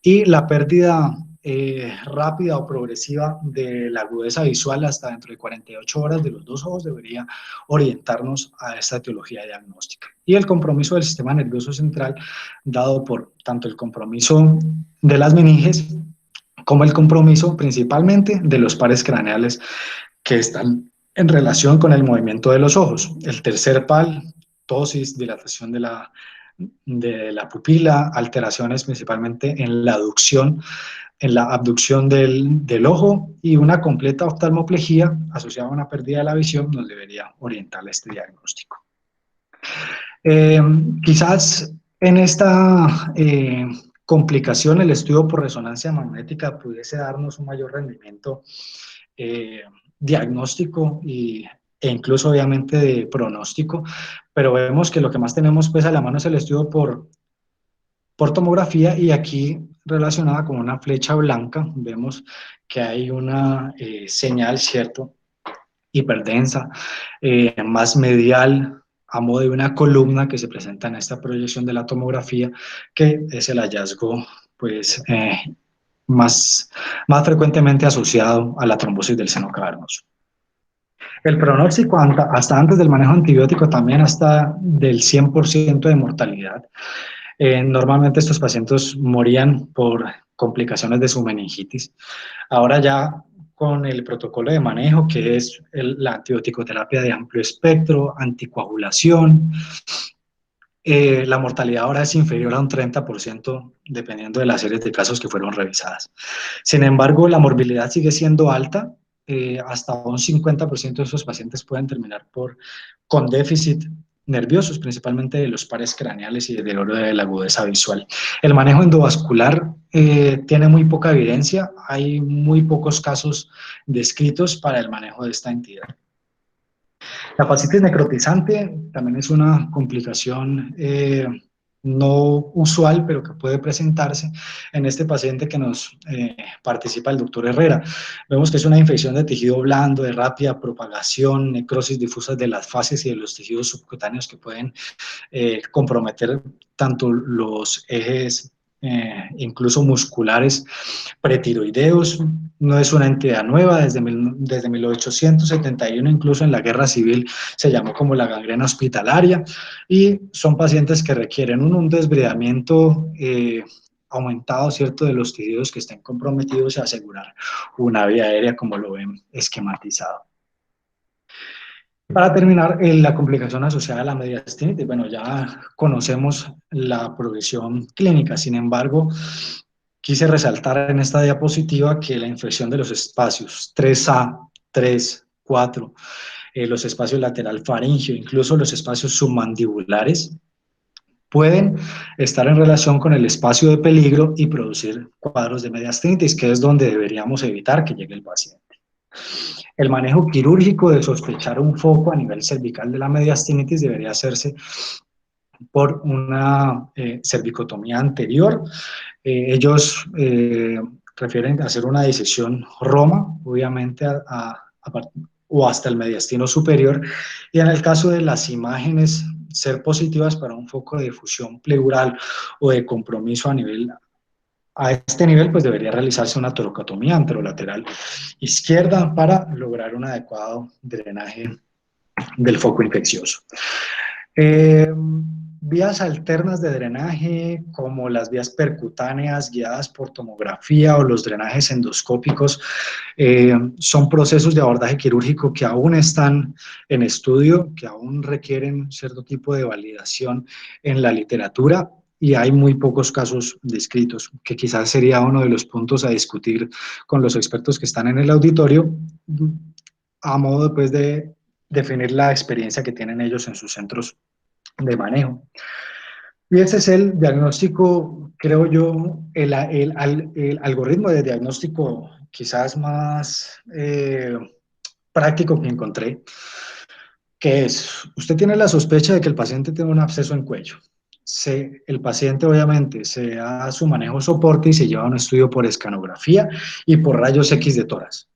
y la pérdida rápida o progresiva de la agudeza visual hasta dentro de 48 horas de los dos ojos debería orientarnos a esta etiología diagnóstica. Y el compromiso del sistema nervioso central, dado por tanto el compromiso de las meninges como el compromiso principalmente de los pares craneales que están en relación con el movimiento de los ojos. El tercer PAL, ptosis, dilatación de la pupila, alteraciones principalmente en la aducción, en la abducción del ojo, y una completa oftalmoplejía asociada a una pérdida de la visión nos debería orientar a este diagnóstico. Quizás en esta complicación el estudio por resonancia magnética pudiese darnos un mayor rendimiento diagnóstico e incluso obviamente de pronóstico, pero vemos que lo que más tenemos pues a la mano es el estudio por tomografía, y aquí relacionada con una flecha blanca vemos que hay una señal, ¿cierto?, hiperdensa, más medial, a modo de una columna que se presenta en esta proyección de la tomografía, que es el hallazgo pues, más frecuentemente asociado a la trombosis del seno cavernoso. El pronóstico hasta antes del manejo antibiótico también hasta del 100% de mortalidad. Normalmente estos pacientes morían por complicaciones de su meningitis. Ahora ya con el protocolo de manejo, que es la antibioticoterapia de amplio espectro, anticoagulación, la mortalidad ahora es inferior a un 30% dependiendo de las series de casos que fueron revisadas. Sin embargo, la morbilidad sigue siendo alta, hasta un 50% de esos pacientes pueden terminar con déficit nerviosos, principalmente de los pares craneales y del deterioro de la agudeza visual. El manejo endovascular tiene muy poca evidencia, hay muy pocos casos descritos para el manejo de esta entidad. La fascitis necrotizante también es una complicación no usual, pero que puede presentarse en este paciente que nos participa el doctor Herrera. Vemos que es una infección de tejido blando, de rápida propagación, necrosis difusas de las fases y de los tejidos subcutáneos que pueden comprometer tanto los ejes incluso musculares pretiroideos. No es una entidad nueva, desde 1871, incluso en la guerra civil se llamó como la gangrena hospitalaria, y son pacientes que requieren un desbridamiento aumentado, ¿cierto?, de los tejidos que estén comprometidos y asegurar una vía aérea como lo ven esquematizado. Para terminar, la complicación asociada a la mediastinitis, bueno, ya conocemos la progresión clínica, sin embargo, quise resaltar en esta diapositiva que la infección de los espacios 3A, 3, 4, los espacios lateral faríngeo, incluso los espacios submandibulares, pueden estar en relación con el espacio de peligro y producir cuadros de mediastinitis, que es donde deberíamos evitar que llegue el paciente. El manejo quirúrgico de sospechar un foco a nivel cervical de la mediastinitis debería hacerse por una cervicotomía anterior. Ellos refieren a hacer una disección Roma, obviamente, o hasta el mediastino superior, y en el caso de las imágenes ser positivas para un foco de difusión pleural o de compromiso a este nivel, pues debería realizarse una toracotomía anterolateral izquierda para lograr un adecuado drenaje del foco infeccioso. Vías alternas de drenaje, como las vías percutáneas guiadas por tomografía o los drenajes endoscópicos, son procesos de abordaje quirúrgico que aún están en estudio, que aún requieren cierto tipo de validación en la literatura, y hay muy pocos casos descritos, que quizás sería uno de los puntos a discutir con los expertos que están en el auditorio, a modo pues, de definir la experiencia que tienen ellos en sus centros de manejo. Y ese es el diagnóstico, creo yo, el algoritmo de diagnóstico quizás más práctico que encontré. que es, usted tiene la sospecha de que el paciente tiene un absceso en cuello. El paciente obviamente se da su manejo soporte y se lleva a un estudio por escanografía y por rayos X de tórax.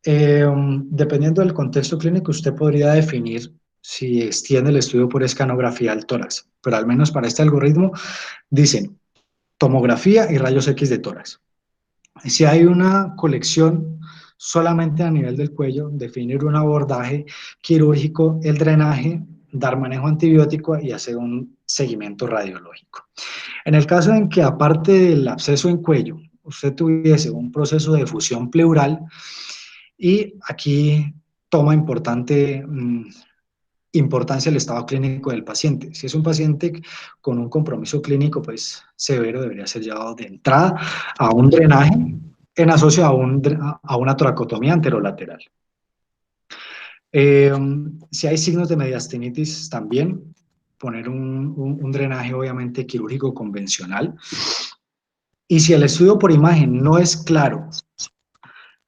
Dependiendo del contexto clínico, usted podría definir si extiende el estudio por escanografía al tórax, pero al menos para este algoritmo dicen tomografía y rayos X de tórax. Si hay una colección solamente a nivel del cuello, definir un abordaje quirúrgico, el drenaje, dar manejo antibiótico y hacer un seguimiento radiológico. En el caso en que aparte del absceso en cuello, usted tuviese un proceso de fusión pleural y aquí toma importancia el estado clínico del paciente. Si es un paciente con un compromiso clínico pues severo, debería ser llevado de entrada a un drenaje en asocio a una toracotomía anterolateral. Si hay signos de mediastinitis también, poner un drenaje obviamente quirúrgico convencional. Y si el estudio por imagen no es claro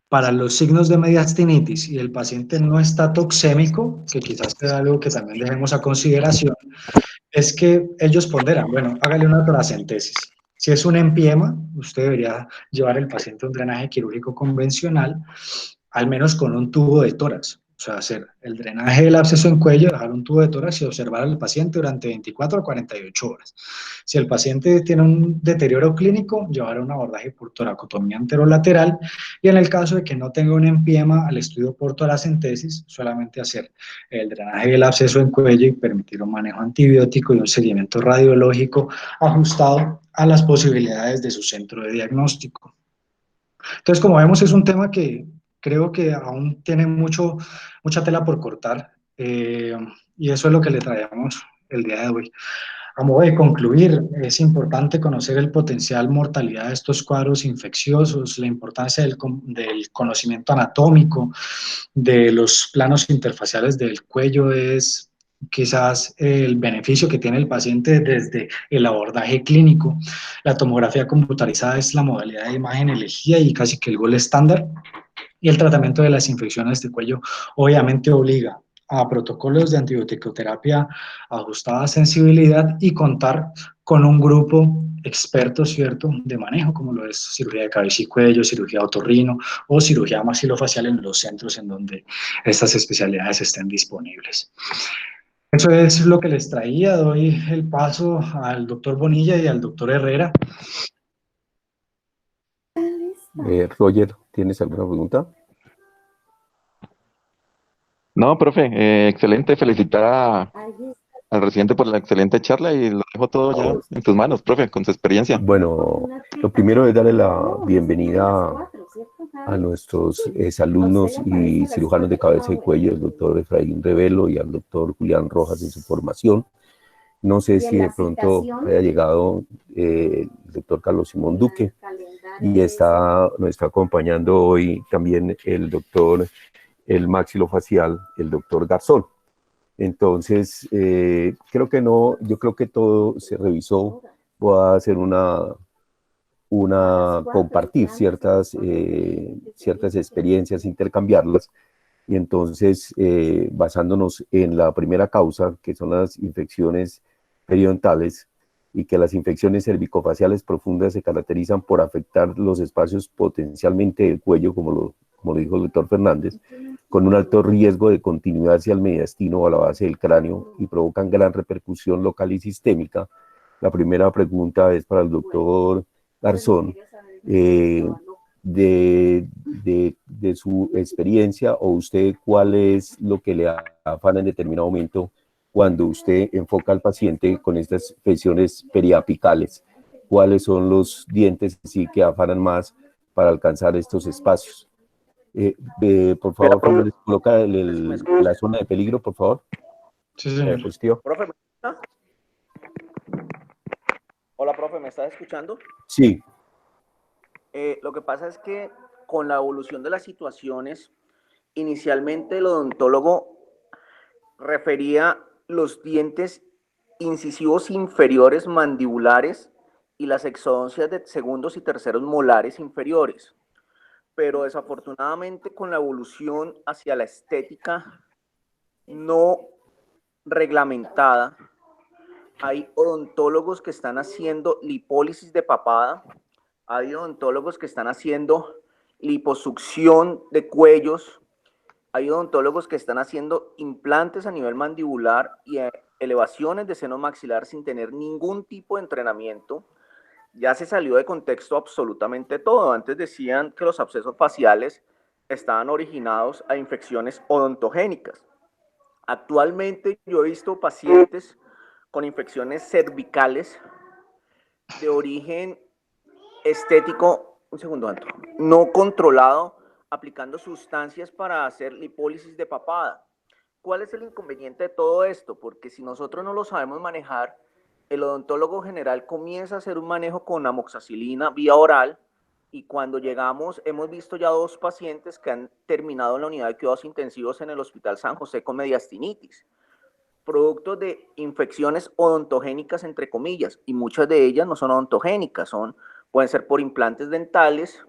para los signos de mediastinitis y el paciente no está toxémico, que quizás sea algo que también dejemos a consideración, es que ellos ponderan, bueno, hágale una toracentesis. Si es un empiema, usted debería llevar al paciente a un drenaje quirúrgico convencional, al menos con un tubo de tórax. O sea, hacer el drenaje del absceso en cuello, dejar un tubo de tórax y observar al paciente durante 24 a 48 horas. Si el paciente tiene un deterioro clínico, llevar un abordaje por toracotomía anterolateral y en el caso de que no tenga un empiema, al estudio por toracentesis, solamente hacer el drenaje del absceso en cuello y permitir un manejo antibiótico y un seguimiento radiológico ajustado a las posibilidades de su centro de diagnóstico. Entonces, como vemos, es un tema que creo que aún tiene mucha tela por cortar y eso es lo que le traemos el día de hoy. A modo de concluir, es importante conocer el potencial mortalidad de estos cuadros infecciosos, la importancia del conocimiento anatómico, de los planos interfaciales del cuello es quizás el beneficio que tiene el paciente desde el abordaje clínico. La tomografía computarizada es la modalidad de imagen elegida y casi que el gol estándar. Y el tratamiento de las infecciones de cuello obviamente obliga a protocolos de antibioticoterapia ajustada a sensibilidad y contar con un grupo experto, ¿cierto?, de manejo, como lo es cirugía de cabeza y cuello, cirugía otorrino o cirugía maxilofacial en los centros en donde estas especialidades estén disponibles. Eso es lo que les traía. Doy el paso al doctor Bonilla y al doctor Herrera. Roger, ¿tienes alguna pregunta? No, profe, excelente. Felicitar al residente por la excelente charla y lo dejo todo ya en tus manos, profe, con su experiencia. Bueno, lo primero es darle la bienvenida a nuestros alumnos y cirujanos de cabeza y cuello, el doctor Efraín Revelo y al doctor Julián Rojas en su formación. No sé si de pronto haya llegado el doctor Carlos Simón Duque y nos está acompañando hoy también el doctor, el maxilofacial, el doctor Garzón. Entonces, creo que no, yo creo que todo se revisó. Voy a hacer compartir ciertas experiencias, intercambiarlas. Y entonces, basándonos en la primera causa, que son las infecciones periodontales, y que las infecciones cervicofaciales profundas se caracterizan por afectar los espacios potencialmente del cuello, como lo dijo el doctor Fernández, con un alto riesgo de continuidad hacia el mediastino o a la base del cráneo y provocan gran repercusión local y sistémica. La primera pregunta es para el doctor Garzón. De su experiencia, o usted, ¿cuál es lo que le afana en determinado momento cuando usted enfoca al paciente con estas infecciones periapicales? ¿Cuáles son los dientes sí, que afanan más para alcanzar estos espacios? Por favor, les coloca la zona de peligro, por favor. Sí, señor. Profe, ¿me escucha? Hola, profe, ¿me estás escuchando? Sí. Lo que pasa es que con la evolución de las situaciones, inicialmente el odontólogo refería los dientes incisivos inferiores mandibulares y las exodoncias de segundos y terceros molares inferiores. Pero desafortunadamente con la evolución hacia la estética no reglamentada. Hay odontólogos que están haciendo lipólisis de papada, hay odontólogos que están haciendo liposucción de cuellos, hay odontólogos que están haciendo implantes a nivel mandibular y elevaciones de seno maxilar sin tener ningún tipo de entrenamiento. Ya se salió de contexto absolutamente todo. Antes decían que los abscesos faciales estaban originados a infecciones odontogénicas. Actualmente yo he visto pacientes con infecciones cervicales de origen estético, no controlado, aplicando sustancias para hacer lipólisis de papada. ¿Cuál es el inconveniente de todo esto? Porque si nosotros no lo sabemos manejar, el odontólogo general comienza a hacer un manejo con amoxicilina vía oral, y cuando llegamos hemos visto ya 2 pacientes que han terminado en la unidad de cuidados intensivos en el Hospital San José con mediastinitis, producto de infecciones odontogénicas, entre comillas, y muchas de ellas no son odontogénicas, pueden ser por implantes dentales,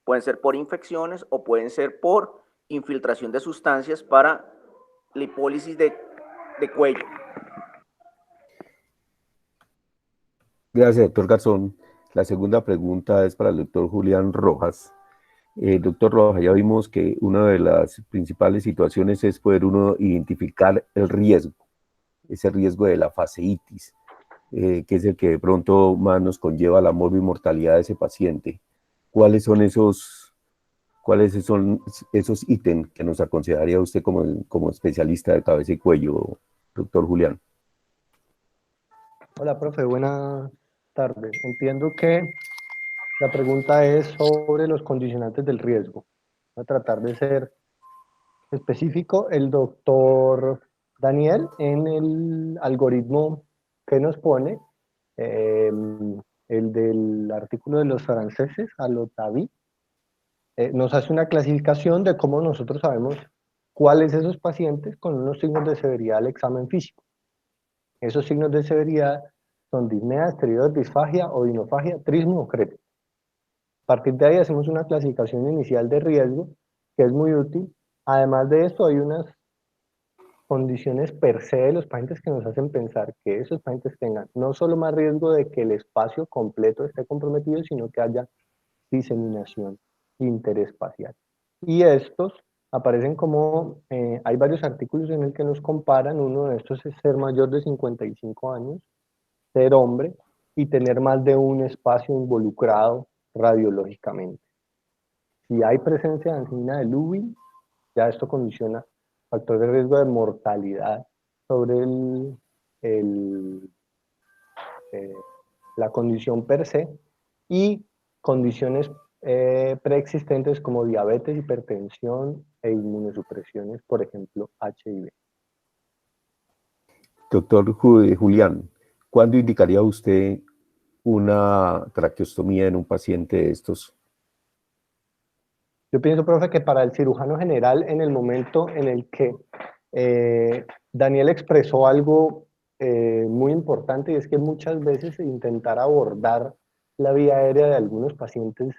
pueden ser por infecciones o pueden ser por infiltración de sustancias para lipólisis de cuello. Gracias, doctor Garzón. La segunda pregunta es para el doctor Julián Rojas. Doctor Rojas, ya vimos que una de las principales situaciones es poder uno identificar el riesgo, ese riesgo de la fasciitis, que es el que de pronto más nos conlleva la morbimortalidad de ese paciente. ¿Cuáles son esos ítems que nos aconsejaría usted como especialista de cabeza y cuello, doctor Julián? Hola, profe, buenas tardes. Entiendo que la pregunta es sobre los condicionantes del riesgo. Voy a tratar de ser específico. El doctor Daniel, en el algoritmo que nos pone, el del artículo de los franceses, Alotavi, nos hace una clasificación de cómo nosotros sabemos cuáles esos pacientes con unos signos de severidad al examen físico. Esos signos de severidad son disnea, esteroidea, disfagia, odinofagia, trismo o crepe. A partir de ahí hacemos una clasificación inicial de riesgo que es muy útil. Además de esto, hay unas condiciones per se de los pacientes que nos hacen pensar que esos pacientes tengan no solo más riesgo de que el espacio completo esté comprometido, sino que haya diseminación interespacial. Y estos aparecen como, hay varios artículos en el que nos comparan. Uno de estos es ser mayor de 55 años, ser hombre y tener más de un espacio involucrado radiológicamente. Si hay presencia de angina de Lubin, ya esto condiciona factor de riesgo de mortalidad sobre la condición per se, y condiciones preexistentes como diabetes, hipertensión e inmunosupresiones, por ejemplo, HIV. Doctor Julián, ¿cuándo indicaría usted una traqueostomía en un paciente de estos? Yo pienso, profe, que para el cirujano general, en el momento en el que Daniel expresó algo muy importante, y es que muchas veces intentar abordar la vía aérea de algunos pacientes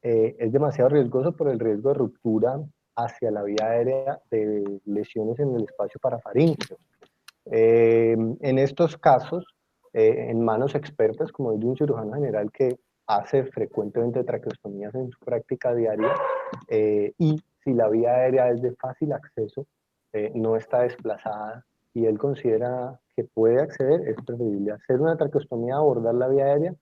es demasiado riesgoso por el riesgo de ruptura hacia la vía aérea de lesiones en el espacio parafaríngeo. En estos casos, en manos expertas, como es de un cirujano general que hace frecuentemente traqueostomías en su práctica diaria, y si la vía aérea es de fácil acceso, no está desplazada y él considera que puede acceder, es preferible hacer una traqueostomía, abordar la vía aérea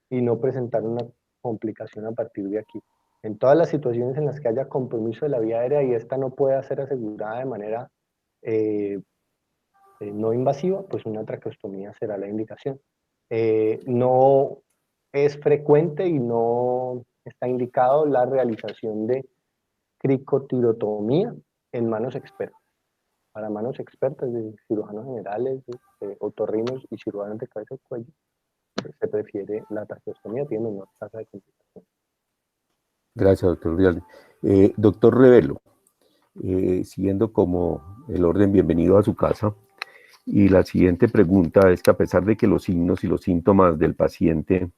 y no presentar una complicación a partir de aquí. En todas las situaciones en las que haya compromiso de la vía aérea y esta no pueda ser asegurada de manera no invasiva, pues una traqueostomía será la indicación. No es frecuente y no está indicado la realización de cricotirotomía en manos expertas. Para manos expertas de cirujanos generales, otorrinos y cirujanos de cabeza y cuello, pues se prefiere la traqueostomía, tiene menor tasa de complicación. Gracias, doctor Uriel. Doctor Revelo, siguiendo como el orden, bienvenido a su casa. Y la siguiente pregunta es que, a pesar de que los signos y los síntomas del paciente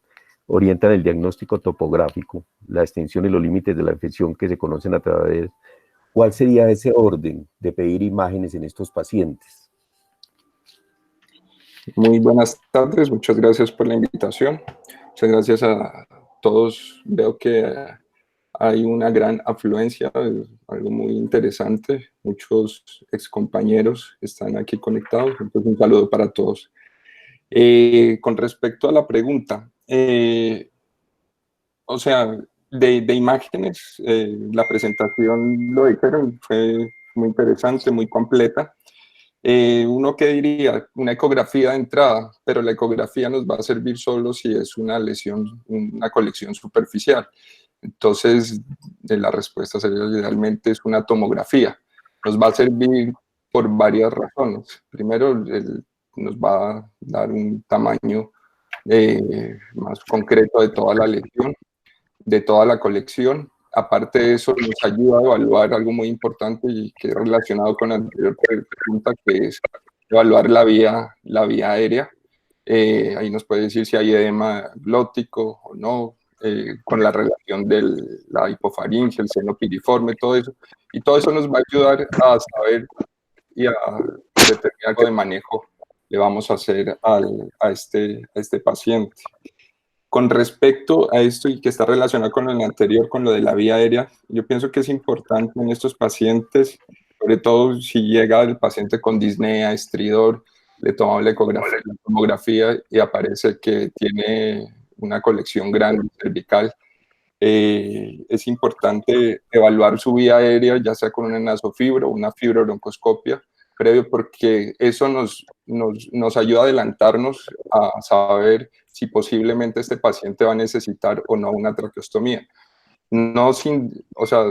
orientan el diagnóstico topográfico, la extensión y los límites de la infección que se conocen a través ¿Cuál sería ese orden de pedir imágenes en estos pacientes? Muy buenas tardes, muchas gracias por la invitación. Muchas gracias a todos. Veo que hay una gran afluencia, algo muy interesante. Muchos excompañeros están aquí conectados, entonces un saludo para todos. Con respecto a la pregunta, o sea, de imágenes, la presentación, lo dijeron, fue muy interesante, muy completa. Uno que diría, una ecografía de entrada, pero la ecografía nos va a servir solo si es una lesión, una colección superficial. Entonces, la respuesta sería idealmente es una tomografía. Nos va a servir por varias razones. Primero, nos va a dar un tamaño más concreto de toda la lesión, de toda la colección. Aparte de eso, nos ayuda a evaluar algo muy importante y que es relacionado con la anterior pregunta, que es evaluar la vía aérea. Ahí nos puede decir si hay edema glótico o no, con la relación de la hipofaringe, el seno piriforme, todo eso. Y todo eso nos va a ayudar a saber y a determinar qué de manejo le vamos a hacer a este paciente. Con respecto a esto y que está relacionado con lo anterior, con lo de la vía aérea, yo pienso que es importante en estos pacientes, sobre todo si llega el paciente con disnea, estridor, le tomamos la ecografía, la tomografía y aparece que tiene una colección grande cervical. Es importante evaluar su vía aérea, ya sea con una nasofibro o una fibrobroncoscopia previo, porque eso nos ayuda a adelantarnos a saber si posiblemente este paciente va a necesitar o no una traqueostomía. O sea,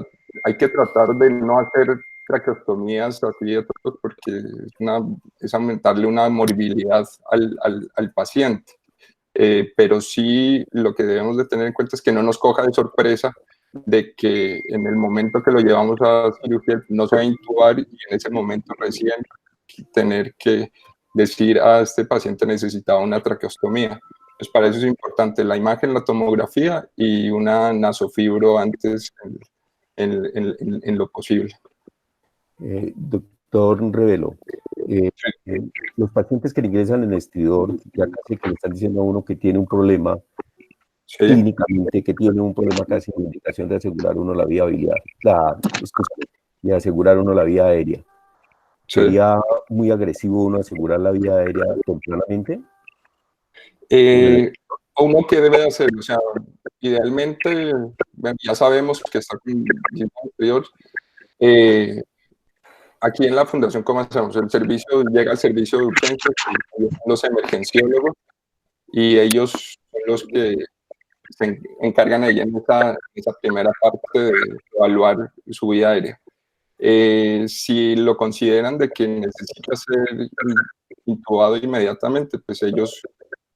hay que tratar de no hacer traqueostomías así de todos porque es aumentarle una morbilidad al paciente. Pero sí lo que debemos de tener en cuenta es que no nos coja de sorpresa de que en el momento que lo llevamos a cirugía no se va a intubar y en ese momento recién tener que decir a este paciente necesitaba una traqueostomía. Pues para eso es importante la imagen, la tomografía y una nasofibro antes en lo posible. Doctor Revelo, los pacientes que le ingresan en el estridor, ya casi que le están diciendo a uno que tiene un problema, sí, clínicamente, que tiene un problema casi de indicación de asegurar uno la viabilidad, de asegurar uno la vía aérea. Sí. ¿Sería muy agresivo uno asegurar la vía aérea tempranamente? Uno que debe hacer, o sea, idealmente, bueno, ya sabemos que está con el anterior. Aquí en la Fundación, ¿cómo hacemos? El servicio, llega al servicio de urgencia, los emergenciólogos, y ellos son los que se encargan ahí en esa primera parte de evaluar su vía aérea. Si lo consideran de que necesita ser intubado inmediatamente, pues ellos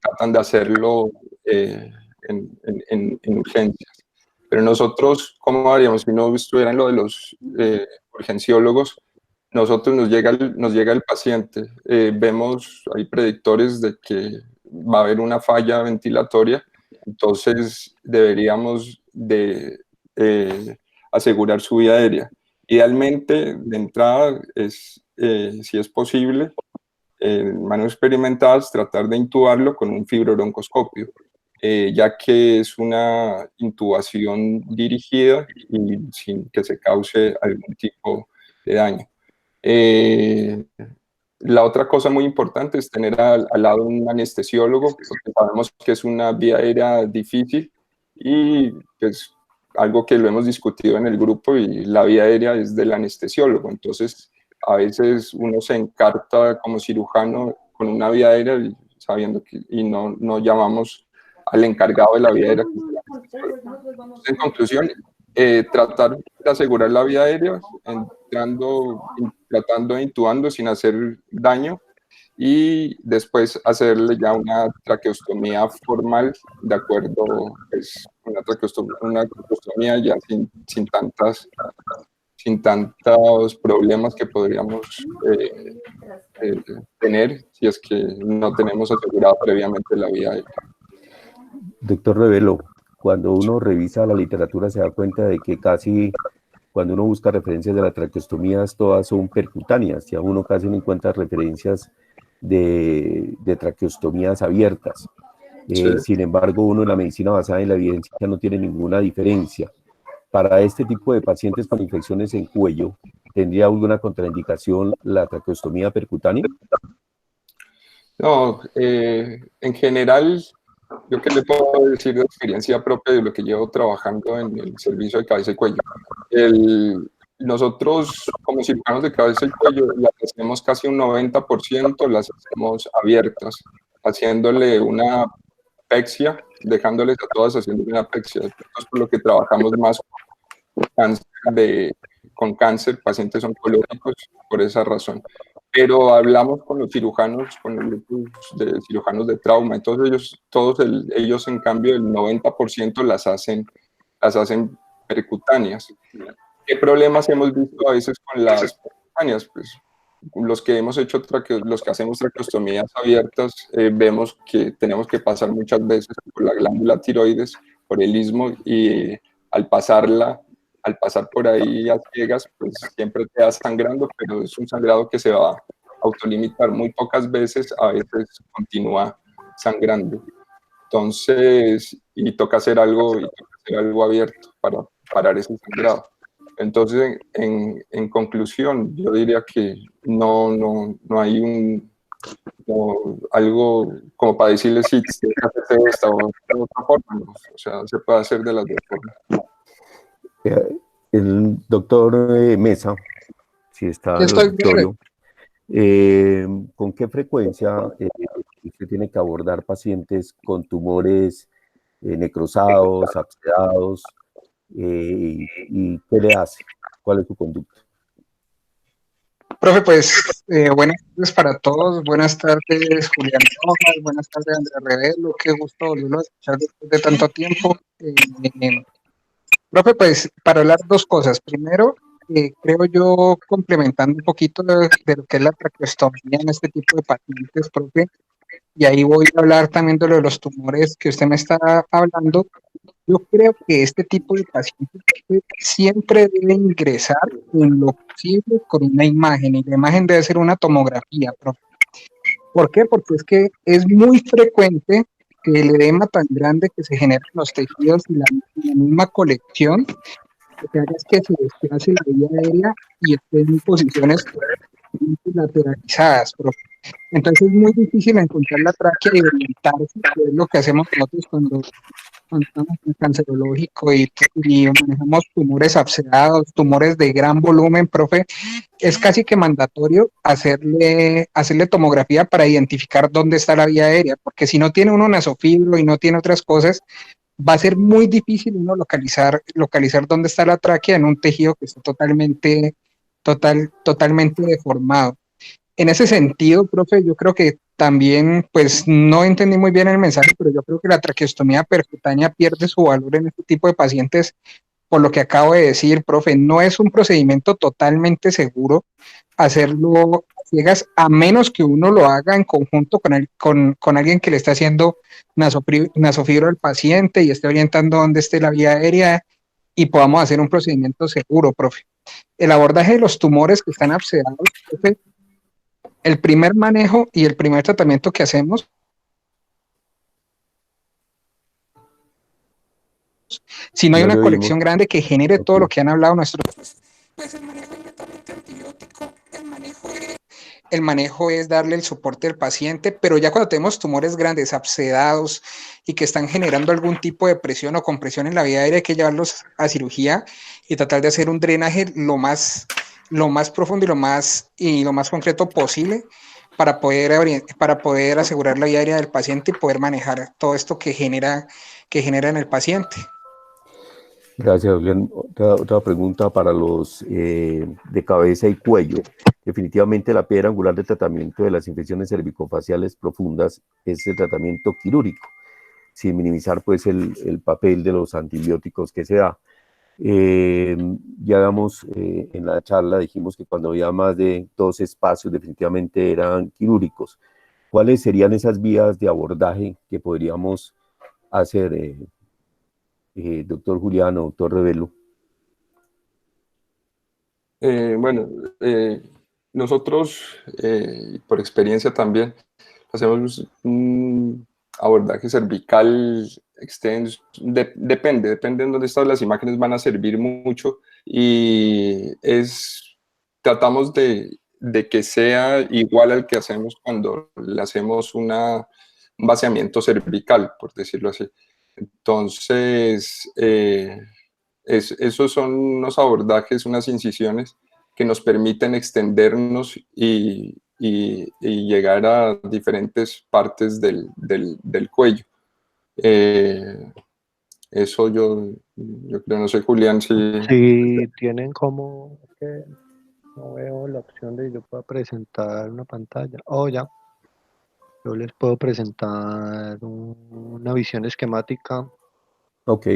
tratan de hacerlo en urgencias. Pero nosotros, ¿cómo haríamos si no estuviera en lo de los urgenciólogos? Nosotros nos llega el paciente, vemos, hay predictores de que va a haber una falla ventilatoria, entonces deberíamos de asegurar su vía aérea. Idealmente, de entrada, si es posible, en manos experimentadas, tratar de intubarlo con un fibrobroncoscopio, ya que es una intubación dirigida y sin que se cause algún tipo de daño. La otra cosa muy importante es tener al lado un anestesiólogo, porque sabemos que es una vía aérea difícil y pues algo que lo hemos discutido en el grupo, y la vía aérea es del anestesiólogo. Entonces, a veces uno se encarta como cirujano con una vía aérea sabiendo que, y no llamamos al encargado de la vía aérea. En conclusión, tratar de asegurar la vía aérea, tratando de intubando sin hacer daño, y después hacerle ya una traqueostomía formal, de acuerdo, pues, una traqueostomía ya sin tantos problemas que podríamos tener si es que no tenemos asegurado previamente la vía aérea. Doctor Revelo, cuando uno revisa la literatura se da cuenta de que casi cuando uno busca referencias de las traqueostomías, todas son percutáneas, ya uno casi no encuentra referencias de traqueostomías abiertas. Sí. Sin embargo, uno en la medicina basada en la evidencia no tiene ninguna diferencia. Para este tipo de pacientes con infecciones en cuello, ¿tendría alguna contraindicación la traqueostomía percutánea? No, en general, yo qué le puedo decir de experiencia propia de lo que llevo trabajando en el servicio de cabeza y cuello. Nosotros, como cirujanos de cabeza y cuello, las hacemos casi un 90%, las hacemos abiertas, haciéndole una pexia, dejándoles a todas haciéndole una pexia. Esto es por lo que trabajamos más con cáncer, pacientes oncológicos, por esa razón. Pero hablamos con los cirujanos, con los grupos de cirujanos de trauma, entonces ellos en cambio el 90% las hacen percutáneas. ¿Qué problemas hemos visto a veces con las percutáneas? Pues los que hacemos traqueostomías abiertas, vemos que tenemos que pasar muchas veces por la glándula tiroides, por el istmo, y al pasar por ahí a ciegas, pues siempre te da sangrando, pero es un sangrado que se va a autolimitar muy pocas veces, a veces continúa sangrando. Entonces, y toca hacer algo abierto para parar ese sangrado. Entonces, en conclusión, yo diría que no hay algo como para decirle si se hace de esta o de otra forma, ¿no? O sea, se puede hacer de las dos formas. El doctor Mesa, si está en el auditorio, ¿con qué frecuencia usted tiene que abordar pacientes con tumores necrosados, abscedados, y qué le hace? ¿Cuál es su conducta? Profe, pues buenas tardes para todos, buenas tardes Julián Rojas, buenas tardes Andrés Revelo, qué gusto volverlo a escuchar después de tanto tiempo. Profe, pues para hablar dos cosas. Primero, creo yo, complementando un poquito de lo que es la traqueostomía en este tipo de pacientes, profe, y ahí voy a hablar también de lo de los tumores que usted me está hablando. Yo creo que este tipo de pacientes siempre debe ingresar en lo posible con una imagen, y la imagen debe ser una tomografía, profe. ¿Por qué? Porque es que es muy frecuente que el edema tan grande que se genera en los tejidos y la misma colección, lo que haga es que se desplace la vía aérea y esté en posiciones lateralizadas, profe. Entonces es muy difícil encontrar la tráquea y orientarse, que es lo que hacemos nosotros cuando estamos en cancerológico y manejamos tumores abscedados, tumores de gran volumen, profe. Es casi que mandatorio hacerle tomografía para identificar dónde está la vía aérea, porque si no tiene uno nasofibro y no tiene otras cosas, va a ser muy difícil uno localizar dónde está la tráquea en un tejido que está totalmente deformado. En ese sentido, profe, yo creo que también, pues no entendí muy bien el mensaje, pero yo creo que la traqueostomía percutánea pierde su valor en este tipo de pacientes, por lo que acabo de decir, profe. No es un procedimiento totalmente seguro hacerlo a ciegas, a menos que uno lo haga en conjunto con alguien que le está haciendo nasofibro al paciente y esté orientando dónde esté la vía aérea y podamos hacer un procedimiento seguro, profe. El abordaje de los tumores que están abscedados, profe, el primer manejo y el primer tratamiento que hacemos, si no hay una colección grande que genere todo lo que han hablado nuestros, pues el manejo es netamente antibiótico, el manejo es darle el soporte al paciente, pero ya cuando tenemos tumores grandes, abscedados y que están generando algún tipo de presión o compresión en la vía aérea, hay que llevarlos a cirugía y tratar de hacer un drenaje lo más profundo y lo más concreto posible para poder asegurar la vía aérea del paciente y poder manejar todo esto que genera en el paciente. Gracias, Julián. Otra pregunta para los de cabeza y cuello. Definitivamente la piedra angular del tratamiento de las infecciones cervicofaciales profundas es el tratamiento quirúrgico, sin minimizar pues el papel de los antibióticos que se da. Ya damos en la charla, dijimos que cuando había más de 2 espacios definitivamente eran quirúrgicos. ¿Cuáles serían esas vías de abordaje que podríamos hacer, doctor Julián o doctor Revelo? Bueno, nosotros, por experiencia también, hacemos un abordaje cervical extenso, depende en dónde están las imágenes, van a servir mucho y tratamos de que sea igual al que hacemos cuando le hacemos un vaciamiento cervical, por decirlo así. Entonces, esos son unos abordajes, unas incisiones que nos permiten extendernos y llegar a diferentes partes del cuello. Eso yo creo, no sé, Julián, si... Si tienen como que no veo la opción de que yo pueda presentar una pantalla. Oh, ya. Yo les puedo presentar una visión esquemática, Ok,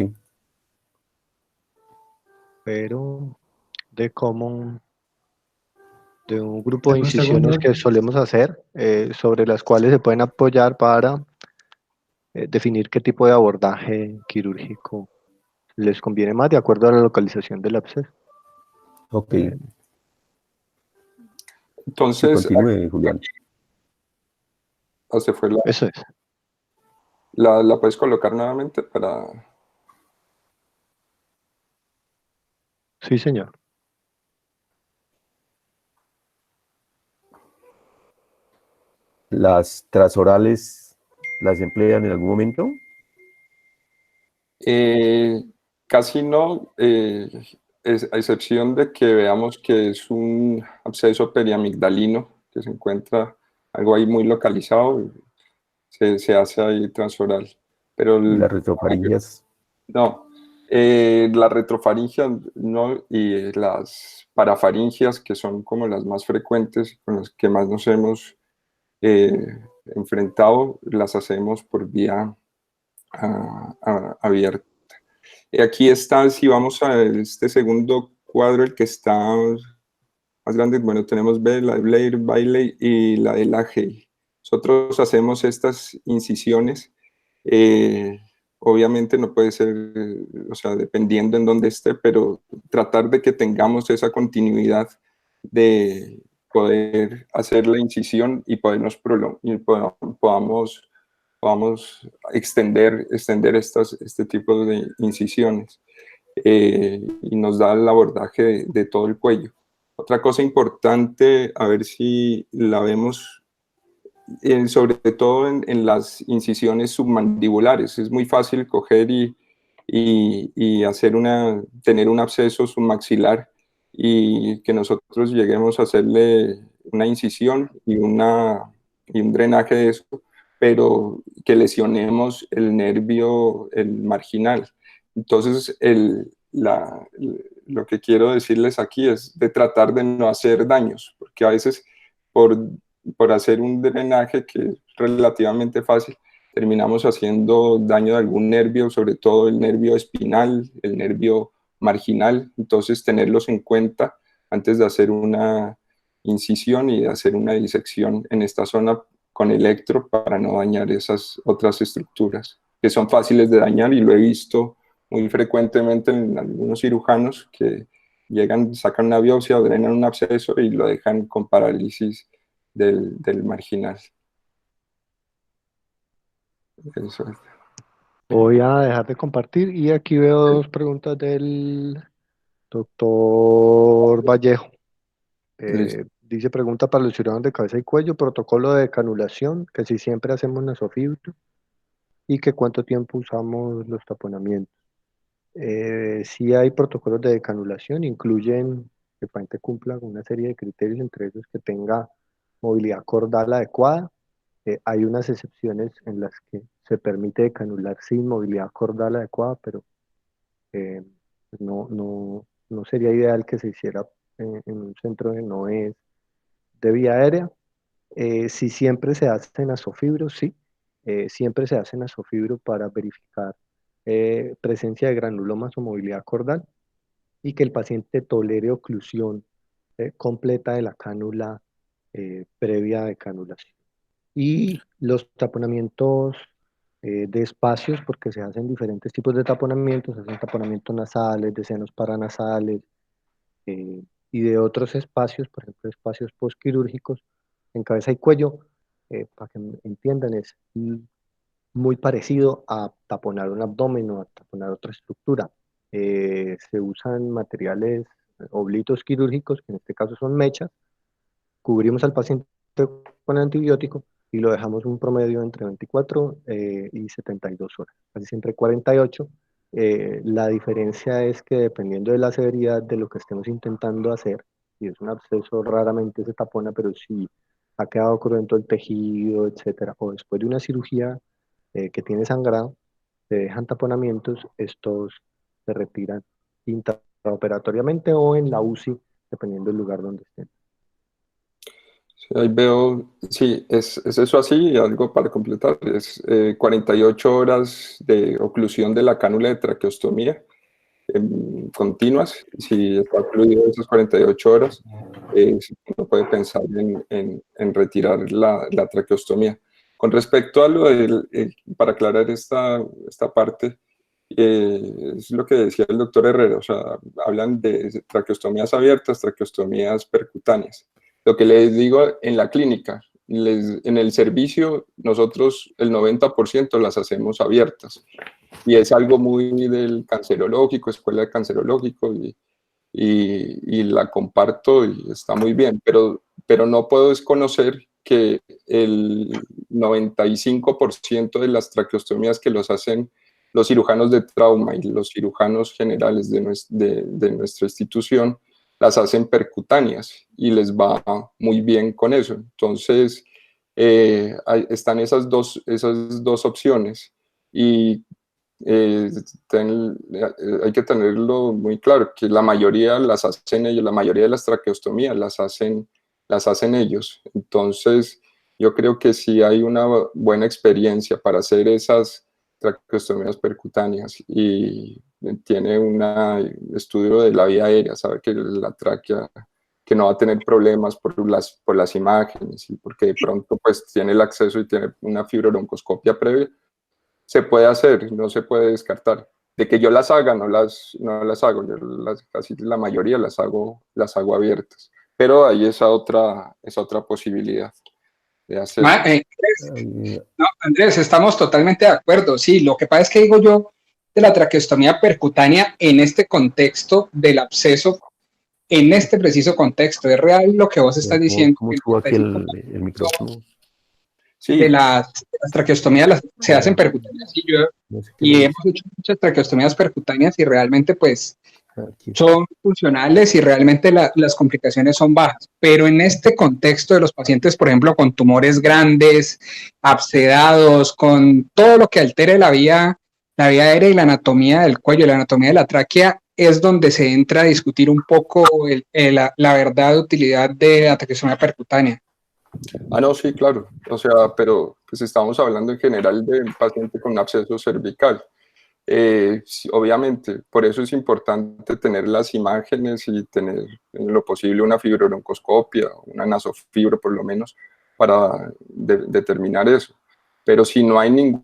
pero de cómo, de un grupo de Deme un incisiones segundo. que solemos hacer, sobre las cuales se pueden apoyar para definir qué tipo de abordaje quirúrgico les conviene más de acuerdo a la localización del absceso. ok. Eh, Sí, Entonces, continúe, Julián. se fue Eso es. la puedes colocar nuevamente para... Sí, señor. ¿Las transorales las emplean en algún momento? Eh, Casi no, a excepción de que veamos que es un absceso periamigdalino, que se encuentra algo ahí muy localizado, se hace ahí transoral. Pero ¿Y las retrofaringias? no, la retrofaringia no, y las parafaringias, que son como las más frecuentes, con las que más nos hemos enfrentado, las hacemos por vía abierta. Aquí está, si vamos a este segundo cuadro, el que está más grande, bueno, tenemos la de Blair, Bailey y la de Lahey. Nosotros hacemos estas incisiones, obviamente no puede ser, o sea, dependiendo en dónde esté, pero tratar de que tengamos esa continuidad de poder hacer la incisión y podamos extender este tipo de incisiones, y nos da el abordaje de todo el cuello. Otra cosa importante, a ver si la vemos, sobre todo en las incisiones submandibulares. Es muy fácil coger y tener un absceso submaxilar y que nosotros lleguemos a hacerle una incisión y un drenaje de eso, pero que lesionemos el nervio, el marginal. Entonces, lo que quiero decirles aquí es de tratar de no hacer daños, porque a veces por, por hacer un drenaje que es relativamente fácil, terminamos haciendo daño de algún nervio, sobre todo el nervio espinal, el nervio marginal. Entonces, tenerlos en cuenta antes de hacer una incisión y de hacer una disección en esta zona con electro para no dañar esas otras estructuras que son fáciles de dañar, y lo he visto muy frecuentemente en algunos cirujanos que llegan, sacan una biopsia, drenan un absceso y lo dejan con parálisis del marginal. Eso es. Voy a dejar de compartir y aquí veo dos preguntas del doctor Vallejo. Dice, pregunta para los cirujanos de cabeza y cuello, protocolo de canulación, que si siempre hacemos nasofibro y que cuánto tiempo usamos los taponamientos. Sí hay protocolos de decanulación, incluyen que el paciente cumpla con una serie de criterios, entre ellos que tenga movilidad cordal adecuada. Hay unas excepciones en las que se permite decanular sin movilidad cordal adecuada, pero pues no sería ideal que se hiciera en un centro que no es de vía aérea. Si siempre se hace nasofibro, sí, siempre se hace nasofibro para verificar presencia de granulomas o movilidad cordal y que el paciente tolere oclusión completa de la cánula previa de canulación. Y los taponamientos de espacios, porque se hacen diferentes tipos de taponamientos, se hacen taponamientos nasales, de senos paranasales, y de otros espacios, por ejemplo, espacios postquirúrgicos en cabeza y cuello, para que entiendan, es muy parecido a taponar un abdomen o a taponar otra estructura. Se usan materiales oblitos quirúrgicos, que en este caso son mechas, cubrimos al paciente con antibiótico y lo dejamos un promedio entre 24 y 72 horas, casi siempre 48. La diferencia es que dependiendo de la severidad de lo que estemos intentando hacer, si es un absceso raramente se tapona, pero si ha quedado cruento el tejido, etcétera, o después de una cirugía que tiene sangrado, se dejan taponamientos, estos se retiran intraoperatoriamente o en la UCI, dependiendo del lugar donde estén. Sí, ahí veo, sí, es eso así, y algo para completar, es 48 horas de oclusión de la cánula de traqueostomía continuas. Si está ocluido esas 48 horas, uno puede pensar en retirar la traqueostomía. Con respecto a lo del, para aclarar esta parte, es lo que decía el doctor Herrera, o sea, hablan de traqueostomías abiertas, traqueostomías percutáneas. Lo que les digo en la clínica, en el servicio, nosotros el 90% las hacemos abiertas. Y es algo muy del cancerológico, escuela de cancerológico, y la comparto y está muy bien, pero no puedo desconocer que el 95% de las traqueostomías que los hacen los cirujanos de trauma y los cirujanos generales de nuestra institución las hacen percutáneas y les va muy bien con eso. Entonces, están esas dos opciones y hay que tenerlo muy claro, que la mayoría las hacen ellos, la mayoría de las traqueostomías las hacen ellos. Entonces, yo creo que sí hay una buena experiencia para hacer esas traqueostomías percutáneas y tiene un estudio de la vía aérea, sabe que la tráquea que no va a tener problemas por las imágenes y porque de pronto pues tiene el acceso y tiene una fibrobroncoscopia previa, se puede hacer, no se puede descartar. De que yo las haga, no las hago, yo casi la mayoría las hago abiertas. Pero hay esa otra posibilidad de hacer. No, Andrés, estamos totalmente de acuerdo. Sí, lo que pasa es que digo yo de la traqueostomía percutánea en este contexto del absceso, en este preciso contexto. Es real lo que vos estás diciendo. ¿Cómo subo aquí el micrófono? Sí. De las traqueostomías se hacen percutáneas y hemos hecho muchas traqueostomías percutáneas y realmente pues son funcionales y realmente las complicaciones son bajas, pero en este contexto de los pacientes, por ejemplo, con tumores grandes, abscedados, con todo lo que altere la vía aérea y la anatomía del cuello, la anatomía de la tráquea, es donde se entra a discutir un poco la verdad de utilidad de la traqueostomía percutánea. No, sí, claro. O sea, pero pues estamos hablando en general de un paciente con absceso cervical. Sí, obviamente, por eso es importante tener las imágenes y tener en lo posible una fibrobroncoscopia, una nasofibro por lo menos, para determinar eso. Pero si no hay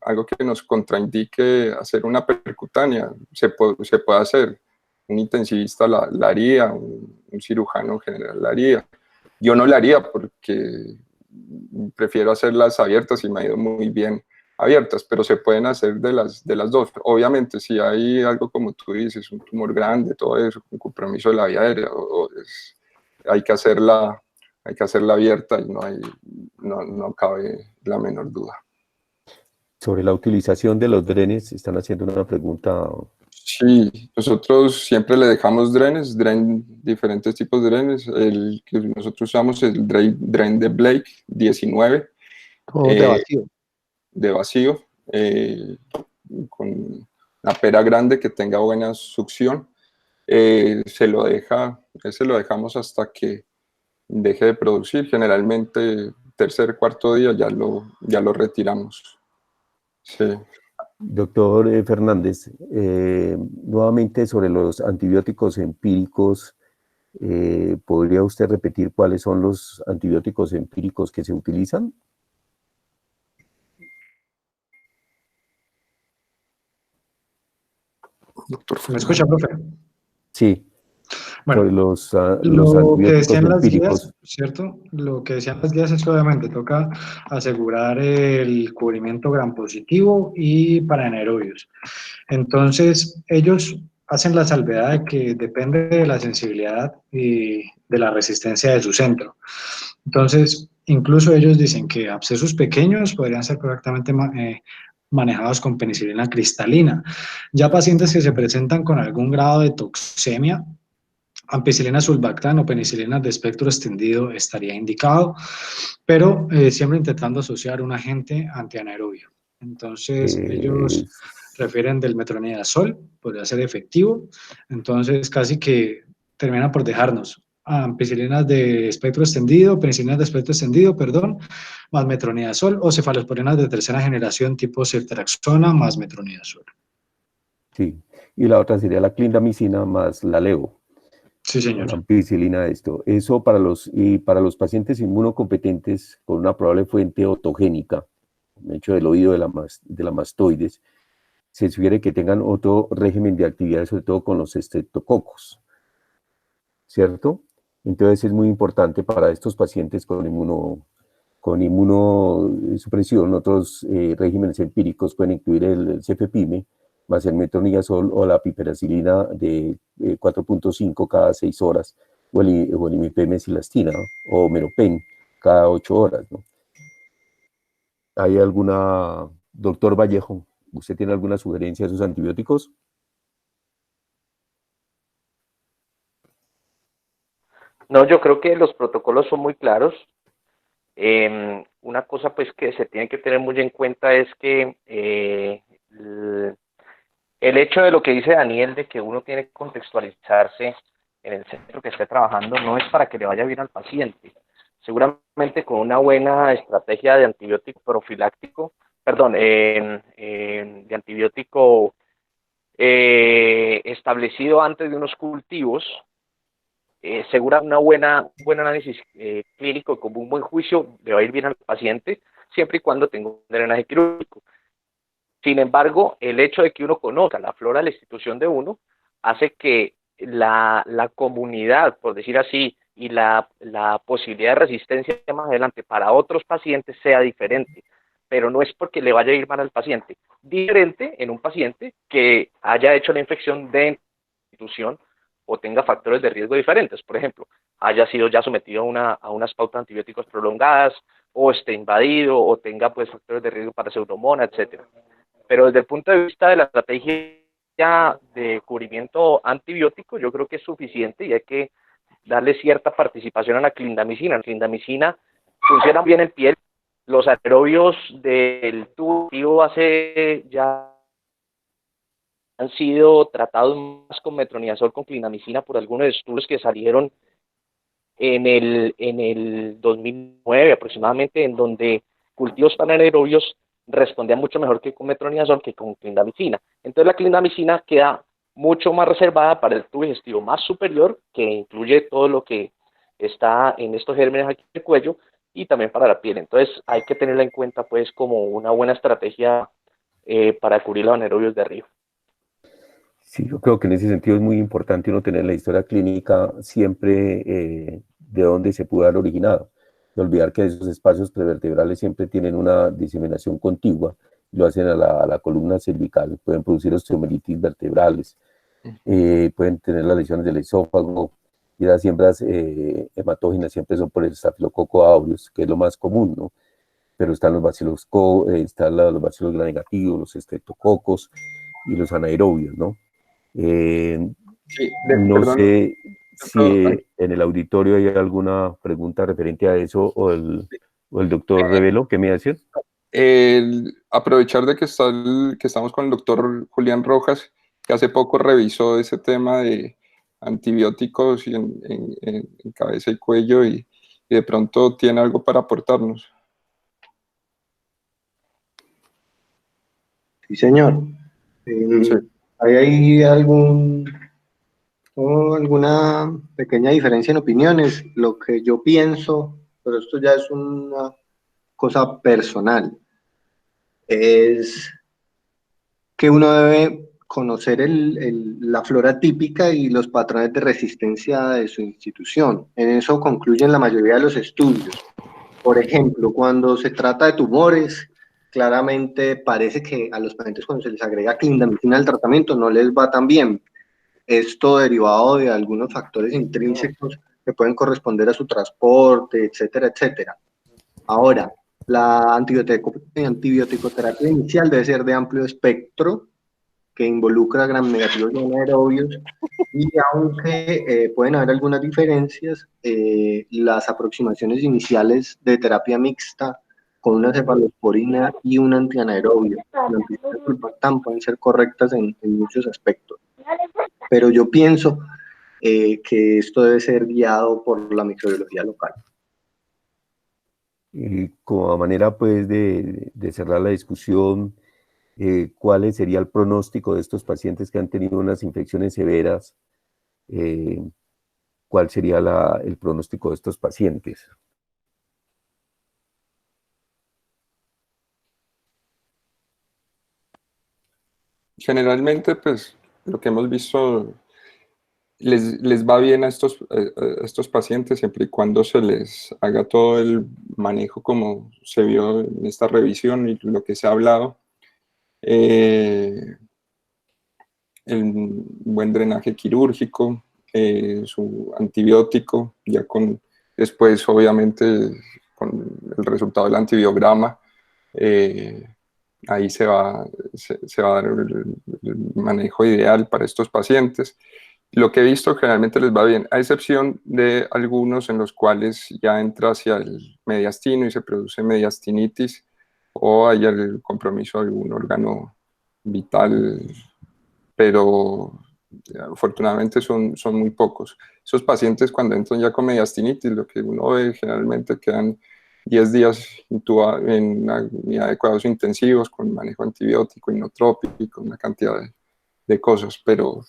algo que nos contraindique hacer una percutánea, se puede hacer. Un intensivista la haría, un cirujano general la haría. Yo no la haría porque prefiero hacerlas abiertas y me ha ido muy bien abiertas, pero se pueden hacer de las dos. Obviamente, si hay algo como tú dices, un tumor grande, todo eso, un compromiso de la vía aérea, hay que hacerla abierta y no cabe la menor duda. Sobre la utilización de los drenes, están haciendo una pregunta. Sí, nosotros siempre le dejamos diferentes tipos de drenes. El que nosotros usamos es el dren de Blake 19. De vacío. De vacío, con una pera grande que tenga buena succión. Ese lo dejamos hasta que deje de producir. Generalmente, tercer, cuarto día ya lo retiramos. Sí. Doctor Fernández, nuevamente sobre los antibióticos empíricos, ¿podría usted repetir cuáles son los antibióticos empíricos que se utilizan? ¿Me escucha, profe? Sí. Sobre Bueno, los lo que antibióticos decían las empíricos. guías, ¿cierto? Lo que decían las guías es que obviamente toca asegurar el cubrimiento gram positivo y para anaerobios. Entonces, ellos hacen la salvedad de que depende de la sensibilidad y de la resistencia de su centro. Entonces, incluso ellos dicen que abscesos pequeños podrían ser correctamente manejados con penicilina cristalina. Ya pacientes que se presentan con algún grado de toxemia, ampicilina sulbactam o penicilina de espectro extendido estaría indicado, pero siempre intentando asociar un agente antianaerobio. Entonces, eh, ellos refieren del metronidazol, podría ser efectivo, entonces casi que terminan por dejarnos ampicilinas de espectro extendido, penicilinas de espectro extendido, perdón, más metronidazol o cefalosporinas de tercera generación tipo ceftriaxona más metronidazol. sí. Y la otra sería la clindamicina más la levo. Sí, señor. La ampicilina, esto. Eso para los pacientes inmunocompetentes con una probable fuente otogénica, hecho del oído de la mastoides, se sugiere que tengan otro régimen de actividad, sobre todo con los estreptococos, ¿cierto? Entonces es muy importante para estos pacientes con inmunosupresión. Otros regímenes empíricos pueden incluir el cefepime, más el metronidazol o la piperacilina de 4.5 cada 6 horas, o el imipemecilastina, ¿no? O meropen cada 8 horas, ¿no? ¿Hay alguna, doctor Vallejo, usted tiene alguna sugerencia de esos antibióticos? No, yo creo que los protocolos son muy claros. Una cosa pues que se tiene que tener muy en cuenta es que el hecho de lo que dice Daniel, de que uno tiene que contextualizarse en el centro que esté trabajando, no es para que le vaya bien al paciente. Seguramente con una buena estrategia de antibiótico profiláctico, perdón, de antibiótico establecido antes de unos cultivos, segura un buen análisis clínico con un buen juicio le va a ir bien al paciente, siempre y cuando tenga un drenaje quirúrgico. Sin embargo, el hecho de que uno conozca la flora de la institución de uno hace que la comunidad, por decir así, y la posibilidad de resistencia más adelante para otros pacientes sea diferente, pero no es porque le vaya a ir mal al paciente. Diferente en un paciente que haya hecho la infección de institución o tenga factores de riesgo diferentes, por ejemplo, haya sido ya sometido a unas pautas antibióticos prolongadas, o esté invadido, o tenga pues factores de riesgo para pseudomonas, etcétera. Pero desde el punto de vista de la estrategia de cubrimiento antibiótico, yo creo que es suficiente y hay que darle cierta participación a la clindamicina. La clindamicina funciona bien en piel. Los anaerobios del tubo hace ya han sido tratados más con metronidazol con clindamicina por algunos estudios que salieron en el 2009 aproximadamente, en donde cultivos anaerobios respondían mucho mejor que con metronidazol que con clindamicina. Entonces la clindamicina queda mucho más reservada para el tubo digestivo más superior, que incluye todo lo que está en estos gérmenes aquí en el cuello, y también para la piel. Entonces hay que tenerla en cuenta pues como una buena estrategia para cubrir los anaerobios de arriba. Sí, yo creo que en ese sentido es muy importante uno tener la historia clínica siempre de dónde se pudo haber originado. No olvidar que esos espacios prevertebrales siempre tienen una diseminación contigua, lo hacen a la columna cervical, pueden producir osteomelitis vertebrales, pueden tener las lesiones del esófago, y las siembras hematógenas siempre son por el Staphylococcus aureus, que es lo más común, ¿no? Pero están los bacilos gram negativos, los estreptococos y los anaerobios, ¿no? Sí, No perdón, sé si doctor, en el auditorio hay alguna pregunta referente a eso o el doctor Revelo, ¿qué me decía? aprovechar de que, que estamos con el doctor Julián Rojas, que hace poco revisó ese tema de antibióticos y en cabeza y cuello y de pronto tiene algo para aportarnos. Sí, señor. Sí. ¿Hay alguna pequeña diferencia en opiniones? Lo que yo pienso, pero esto ya es una cosa personal, es que uno debe conocer la flora típica y los patrones de resistencia de su institución. En eso concluyen la mayoría de los estudios. Por ejemplo, cuando se trata de tumores, claramente parece que a los pacientes cuando se les agrega clindamicina al tratamiento no les va tan bien. Esto derivado de algunos factores intrínsecos que pueden corresponder a su transporte, etcétera, etcétera. Ahora, la antibioticoterapia inicial debe ser de amplio espectro, que involucra gram negativos y anaerobios, y aunque pueden haber algunas diferencias, las aproximaciones iniciales de terapia mixta con una cefalosporina y un antianaerobio, sulfactam, pueden ser correctas en muchos aspectos. Pero yo pienso que esto debe ser guiado por la microbiología local. Y como manera pues de cerrar la discusión, ¿cuál sería el pronóstico de estos pacientes que han tenido unas infecciones severas? ¿Cuál sería el pronóstico de estos pacientes? Generalmente, pues, lo que hemos visto les va bien a estos pacientes siempre y cuando se les haga todo el manejo como se vio en esta revisión y lo que se ha hablado. El buen drenaje quirúrgico, su antibiótico, ya después obviamente con el resultado del antibiograma, ahí se va a dar el manejo ideal para estos pacientes. Lo que he visto generalmente les va bien, a excepción de algunos en los cuales ya entra hacia el mediastino y se produce mediastinitis o hay el compromiso de algún órgano vital, pero afortunadamente son muy pocos. Esos pacientes cuando entran ya con mediastinitis, lo que uno ve generalmente quedan 10 días en una unidad de cuidados intensivos con manejo antibiótico, inotrópico, una cantidad de cosas, pero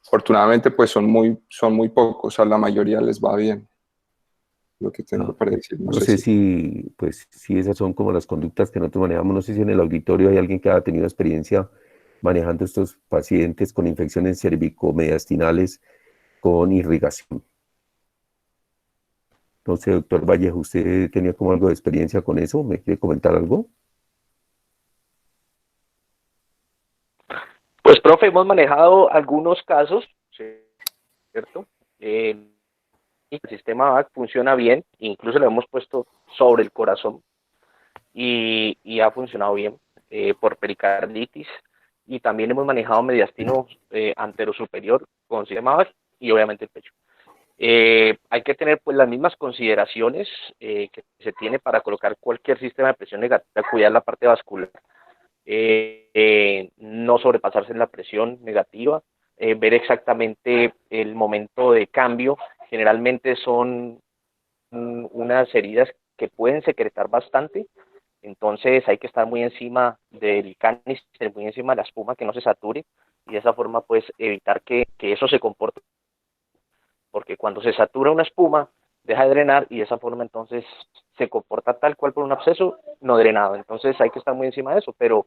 afortunadamente pues son muy pocos, a la mayoría les va bien. Lo que tengo para decir. No sé si esas son como las conductas que nosotros manejamos. No sé si en el auditorio hay alguien que haya tenido experiencia manejando estos pacientes con infecciones cervicomediastinales con irrigación. No sé, doctor Vallejo, ¿usted tenía como algo de experiencia con eso? ¿Me quiere comentar algo? Pues, profe, hemos manejado algunos casos, ¿cierto? El sistema VAC funciona bien, incluso lo hemos puesto sobre el corazón y ha funcionado bien por pericarditis, y también hemos manejado mediastino anterosuperior con sistema VAC y obviamente el pecho. Hay que tener pues las mismas consideraciones que se tiene para colocar cualquier sistema de presión negativa, cuidar la parte vascular, no sobrepasarse en la presión negativa, ver exactamente el momento de cambio. Generalmente son unas heridas que pueden secretar bastante, entonces hay que estar muy encima del canister, muy encima de la espuma, que no se sature, y de esa forma pues evitar que eso se comporte, porque cuando se satura una espuma deja de drenar y de esa forma entonces se comporta tal cual por un absceso no drenado. Entonces hay que estar muy encima de eso, pero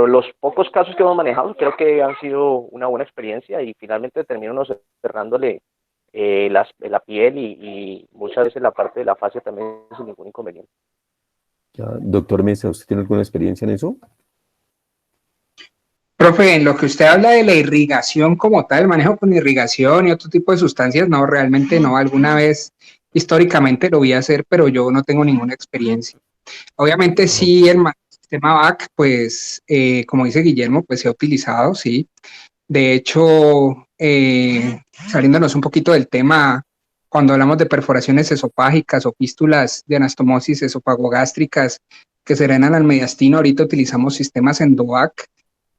los pocos casos que hemos manejado creo que han sido una buena experiencia y finalmente terminamos cerrándole la piel y muchas veces la parte de la fascia también sin ningún inconveniente. Ya, doctor Mesa, ¿usted tiene alguna experiencia en eso? Profe, en lo que usted habla de la irrigación como tal, el manejo con irrigación y otro tipo de sustancias, no, realmente no. Alguna vez históricamente lo vi hacer, pero yo no tengo ninguna experiencia. Obviamente sí, el sistema VAC, pues, como dice Guillermo, pues se ha utilizado, sí. De hecho, saliéndonos un poquito del tema, cuando hablamos de perforaciones esofágicas o fístulas de anastomosis esofagogástricas que se drenan al mediastino, ahorita utilizamos sistemas EndoVAC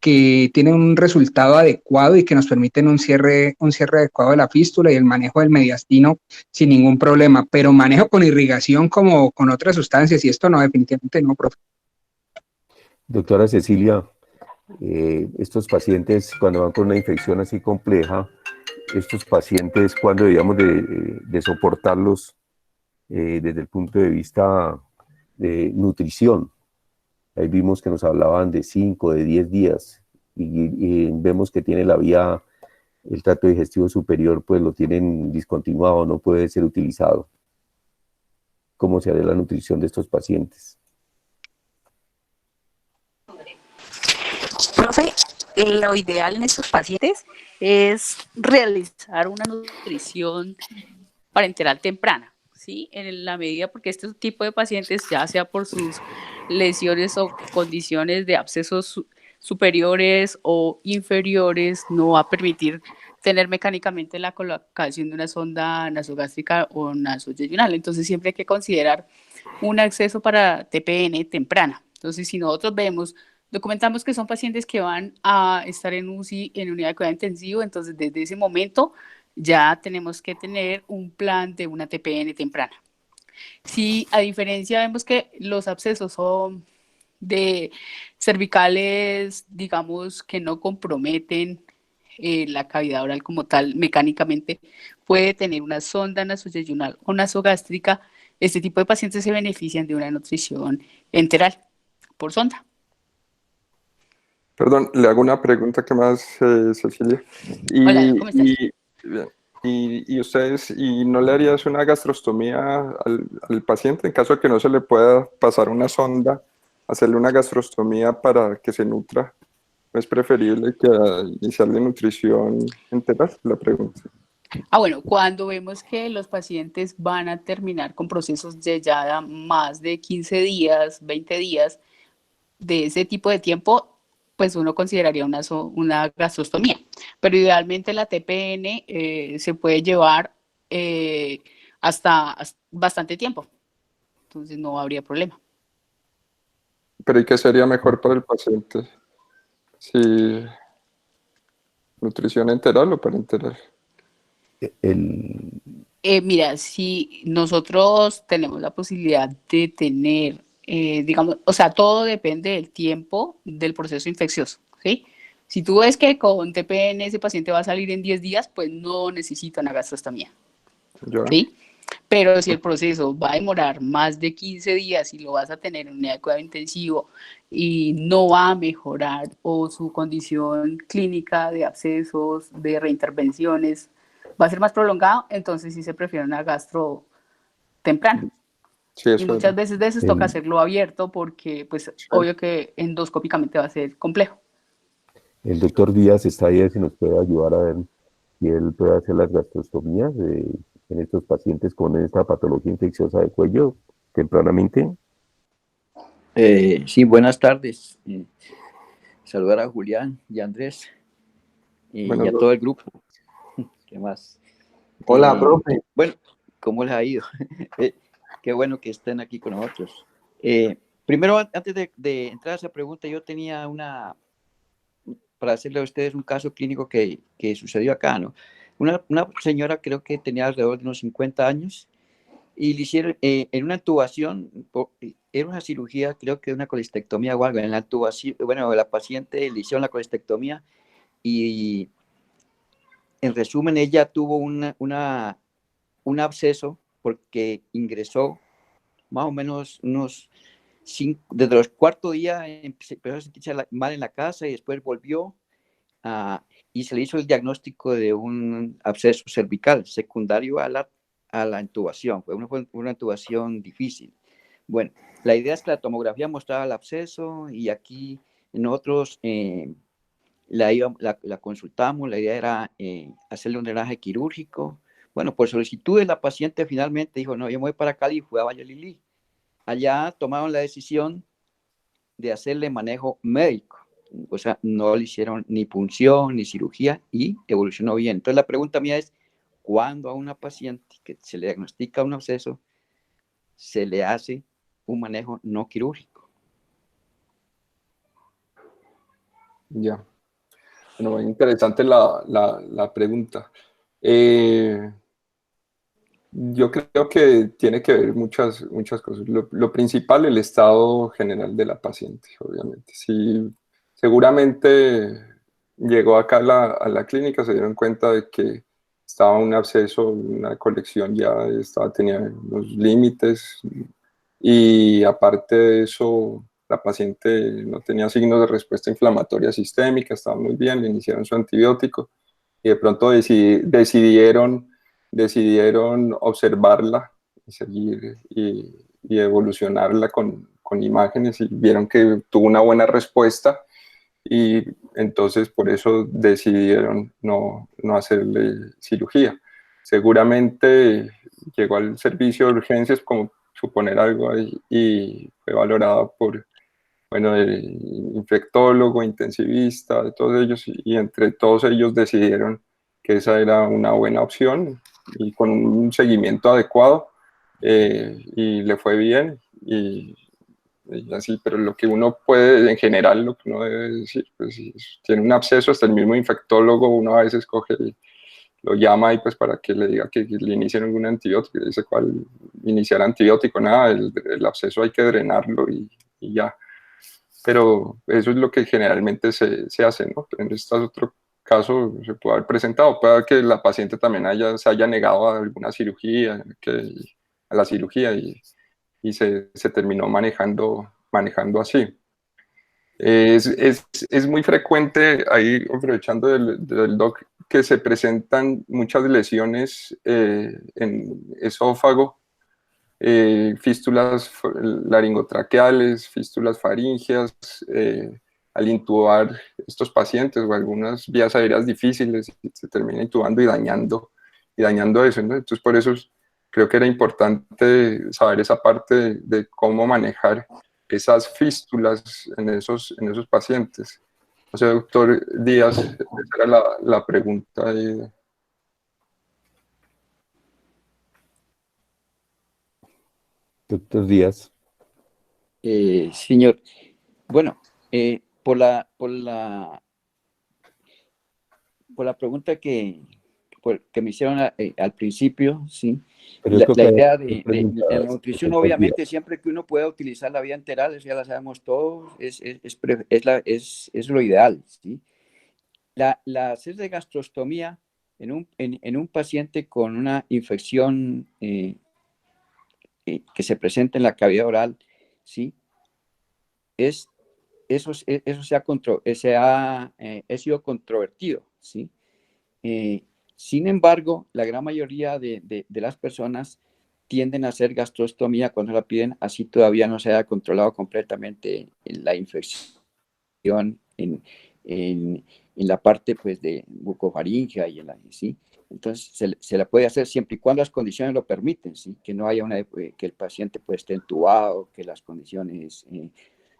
que tienen un resultado adecuado y que nos permiten un cierre adecuado de la fístula y el manejo del mediastino sin ningún problema, pero manejo con irrigación como con otras sustancias, y esto no, definitivamente no, profe. Doctora Cecilia, estos pacientes cuando van con una infección así compleja, estos pacientes, ¿cuándo deberíamos de soportarlos desde el punto de vista de nutrición? Ahí vimos que nos hablaban de 5, de 10 días. y vemos que tiene la vía, el tracto digestivo superior, pues lo tienen discontinuado, no puede ser utilizado. ¿Cómo se hará la nutrición de estos pacientes? Profe, lo ideal en estos pacientes es realizar una nutrición parenteral temprana, ¿sí? En la medida porque este tipo de pacientes, ya sea por sus lesiones o condiciones de abscesos superiores o inferiores, no va a permitir tener mecánicamente la colocación de una sonda nasogástrica o nasoyeyunal. Entonces siempre hay que considerar un acceso para TPN temprana. Entonces, si nosotros documentamos que son pacientes que van a estar en UCI, en unidad de cuidado intensivo, entonces desde ese momento ya tenemos que tener un plan de una TPN temprana. Si a diferencia vemos que los abscesos son de cervicales, digamos, que no comprometen la cavidad oral como tal mecánicamente, puede tener una sonda nasoyeyunal o nasogástrica. Este tipo de pacientes se benefician de una nutrición enteral por sonda. Perdón, le hago una pregunta que más, Cecilia. Hola, ¿cómo estás? Y ustedes, ¿y no le harías una gastrostomía al paciente en caso de que no se le pueda pasar una sonda, hacerle una gastrostomía para que se nutra? ¿No es preferible que iniciarle nutrición enteral? La pregunta. Bueno, cuando vemos que los pacientes van a terminar con procesos de ya más de 15 días, 20 días, de ese tipo de tiempo, pues uno consideraría una gastrostomía. Pero idealmente la TPN se puede llevar hasta bastante tiempo. Entonces no habría problema. ¿Pero y qué sería mejor para el paciente? ¿Si nutrición enteral o parenteral? Mira, si nosotros tenemos la posibilidad de tener, digamos, o sea, todo depende del tiempo del proceso infeccioso, ¿sí? Si tú ves que con TPN ese paciente va a salir en 10 días, pues no necesita una gastrostomía, ¿sí? Pero si el proceso va a demorar más de 15 días y lo vas a tener en unidad de cuidado intensivo y no va a mejorar o su condición clínica de abscesos, de reintervenciones, va a ser más prolongado, entonces sí se prefiere una gastro temprana. Sí, y muchas veces toca hacerlo abierto porque, pues, obvio que endoscópicamente va a ser complejo. El doctor Díaz está ahí, si nos puede ayudar a ver si él puede hacer las gastrostomías en estos pacientes con esta patología infecciosa de cuello tempranamente. Sí, buenas tardes. Saludar a Julián y a Andrés y a todo el grupo. ¿Qué más? Hola, profe. Bueno, ¿cómo les ha ido? Qué bueno que estén aquí con nosotros. Primero, antes de entrar a esa pregunta, yo tenía para hacerle a ustedes un caso clínico que sucedió acá, ¿no? Una señora, creo que tenía alrededor de unos 50 años, y le hicieron en una intubación, era una cirugía, creo que una colestectomía o algo, en la intubación, bueno, la paciente le hicieron la colestectomía y en resumen ella tuvo un absceso porque ingresó más o menos desde los cuarto día empezó a sentirse mal en la casa y después volvió y se le hizo el diagnóstico de un absceso cervical secundario a la intubación. Fue una intubación difícil. Bueno, la idea es que la tomografía mostraba el absceso y aquí nosotros la consultamos. La idea era hacerle un drenaje quirúrgico. Bueno, por solicitud de la paciente finalmente dijo, no, yo me voy para Cali y fue a Valladolid. Allá tomaron la decisión de hacerle manejo médico. O sea, no le hicieron ni punción ni cirugía y evolucionó bien. Entonces la pregunta mía es, ¿cuándo a una paciente que se le diagnostica un absceso se le hace un manejo no quirúrgico? Ya. Bueno, muy interesante la pregunta. Yo creo que tiene que ver muchas cosas. Lo principal, el estado general de la paciente, obviamente. Si seguramente llegó acá a la clínica, se dieron cuenta de que estaba un absceso, una colección tenía unos límites, y aparte de eso, la paciente no tenía signos de respuesta inflamatoria sistémica, estaba muy bien, le iniciaron su antibiótico y de pronto decidieron observarla y seguir y evolucionarla con imágenes y vieron que tuvo una buena respuesta y entonces por eso decidieron no hacerle cirugía. Seguramente llegó al servicio de urgencias, como suponer algo ahí, y fue valorada por, bueno, el infectólogo, intensivista, de todos ellos, y entre todos ellos decidieron que esa era una buena opción y con un seguimiento adecuado, y le fue bien, y así, pero lo que uno puede, en general, lo que uno debe decir, pues si tiene un absceso, hasta el mismo infectólogo, uno a veces coge y lo llama y pues para que le diga que le inicien algún antibiótico, y dice cuál iniciar antibiótico, nada, el absceso hay que drenarlo y ya. Pero eso es lo que generalmente se hace, ¿no? En este otro caso se puede haber presentado, puede que la paciente también se haya negado a alguna cirugía, a la cirugía y se terminó manejando así. Es muy frecuente, ahí aprovechando del doc, que se presentan muchas lesiones en esófago, fístulas laringotraqueales, fístulas faringeas, al intubar estos pacientes o algunas vías aéreas difíciles, se termina intubando y dañando eso, ¿no? Entonces por eso creo que era importante saber esa parte de cómo manejar esas fístulas en esos pacientes. O sea, doctor Díaz, esa era la pregunta ahí. Doctor Díaz. Señor, bueno, por la pregunta que me hicieron al principio, sí. La idea de la nutrición, obviamente, siempre que uno pueda utilizar la vía enteral, eso ya la sabemos todos, es lo ideal, ¿sí? La hacer de gastrostomía en un paciente con una infección que se presenta en la cavidad oral, ¿sí? Eso ha sido controvertido, ¿sí? Sin embargo, la gran mayoría de las personas tienden a hacer gastrostomía cuando la piden, así todavía no se haya controlado completamente la infección en la parte pues, de bucofaringea ¿sí? Entonces se la puede hacer siempre y cuando las condiciones lo permiten, ¿sí? Que no haya que el paciente pues, esté entubado, que las condiciones,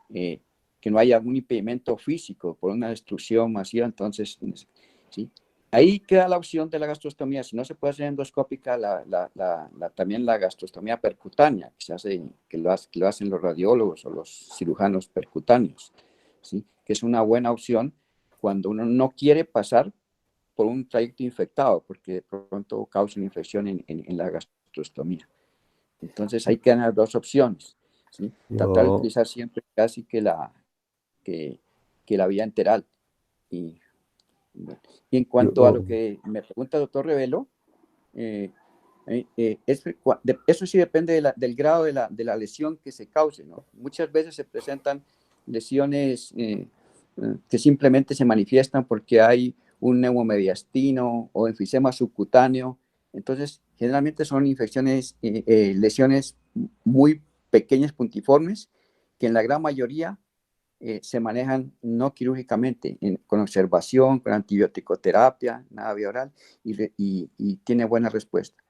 que no haya algún impedimento físico por una destrucción masiva, entonces, ¿sí? Ahí queda la opción de la gastrostomía. Si no se puede hacer endoscópica, también la gastrostomía percutánea, que lo hacen los radiólogos o los cirujanos percutáneos, ¿sí? Que es una buena opción cuando uno no quiere pasar por un trayecto infectado, porque de pronto causa una infección en la gastrostomía. Entonces ahí quedan las dos opciones, ¿sí? Tratar de utilizar siempre casi que la vía enteral. Y en cuanto a lo que me pregunta el doctor Revelo, eso sí depende del grado de la lesión que se cause, ¿no? Muchas veces se presentan lesiones que simplemente se manifiestan porque hay un neumomediastino o enfisema subcutáneo. Entonces, generalmente son lesiones muy pequeñas, puntiformes, que en la gran mayoría se manejan no quirúrgicamente, con observación, con antibiótico-terapia, nada vía oral, y tiene buena respuesta.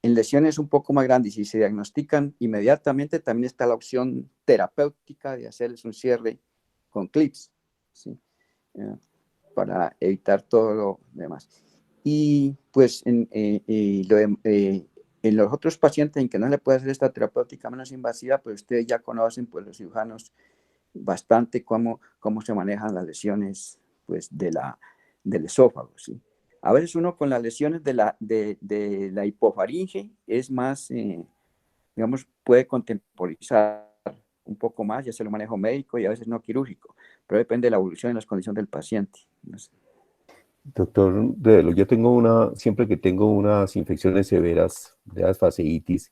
En lesiones un poco más grandes, si se diagnostican inmediatamente, también está la opción terapéutica de hacerles un cierre con clips, ¿sí? Para evitar todo lo demás. Y pues en los otros pacientes en que no le puede hacer esta terapéutica menos invasiva, pues ustedes ya conocen, pues los cirujanos, bastante cómo se manejan las lesiones pues, del esófago, ¿sí? A veces uno con las lesiones de la hipofaringe es más, digamos, puede contemporizar un poco más, ya se lo manejo médico y a veces no quirúrgico, pero depende de la evolución y las condiciones del paciente, ¿no? Doctor Revelo, yo siempre que tengo unas infecciones severas de las fasciitis,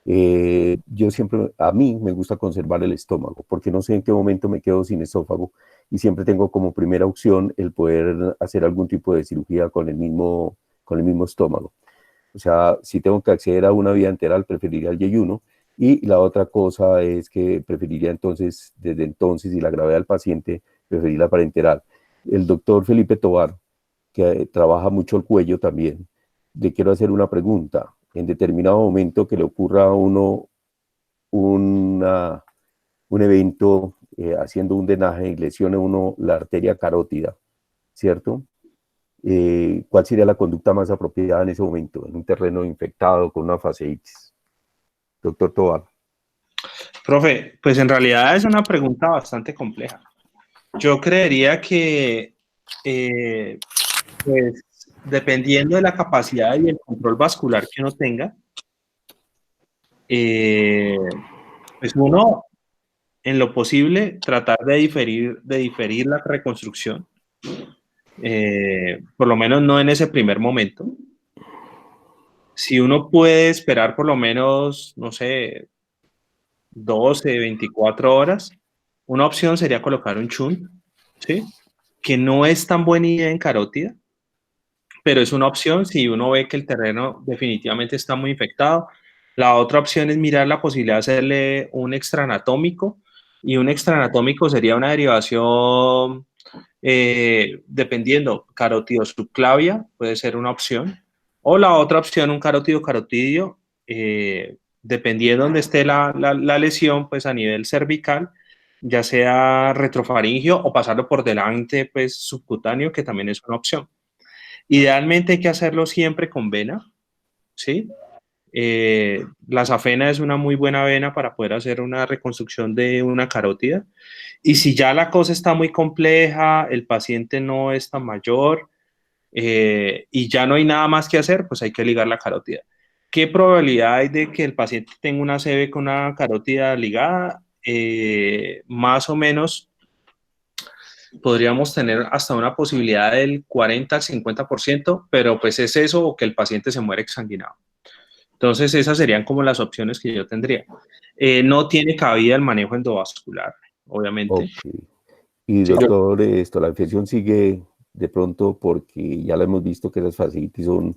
Yo siempre, a mí me gusta conservar el estómago, porque no sé en qué momento me quedo sin esófago y siempre tengo como primera opción el poder hacer algún tipo de cirugía con el mismo estómago. O sea, si tengo que acceder a una vía enteral, preferiría el yeyuno. Y la otra cosa es que preferiría entonces, desde entonces, y la gravedad del paciente, preferir la parenteral. El doctor Felipe Tovar, que trabaja mucho el cuello también, le quiero hacer una pregunta. En determinado momento que le ocurra a uno un evento haciendo un drenaje y lesione uno la arteria carótida, ¿cierto? ¿Cuál sería la conducta más apropiada en ese momento, en un terreno infectado con una fasciitis? Doctor Tovar. Profe, pues en realidad es una pregunta bastante compleja. Yo creería que, pues, dependiendo de la capacidad y el control vascular que uno tenga, pues uno, en lo posible, tratar de diferir la reconstrucción, por lo menos no en ese primer momento. Si uno puede esperar por lo menos, no sé, 12, 24 horas, una opción sería colocar un shunt, ¿sí? Que no es tan buena idea en carótida, pero es una opción si uno ve que el terreno definitivamente está muy infectado. La otra opción es mirar la posibilidad de hacerle un extraanatómico, y un extraanatómico sería una derivación, dependiendo, carótido subclavia, puede ser una opción, o la otra opción, un carótido carotidio, dependiendo de donde esté la lesión, pues a nivel cervical, ya sea retrofaringio o pasarlo por delante, pues subcutáneo, que también es una opción. Idealmente hay que hacerlo siempre con vena, ¿sí? La safena es una muy buena vena para poder hacer una reconstrucción de una carótida. Y si ya la cosa está muy compleja, el paciente no es tan mayor y ya no hay nada más que hacer, pues hay que ligar la carótida. ¿Qué probabilidad hay de que el paciente tenga una CV con una carótida ligada? Más o menos podríamos tener hasta una posibilidad del 40 al 50%, pero pues es eso o que el paciente se muere exsanguinado. Entonces esas serían como las opciones que yo tendría. No tiene cabida el manejo endovascular, obviamente. Okay. Y doctor, la infección sigue de pronto porque ya lo hemos visto que las fasciitis son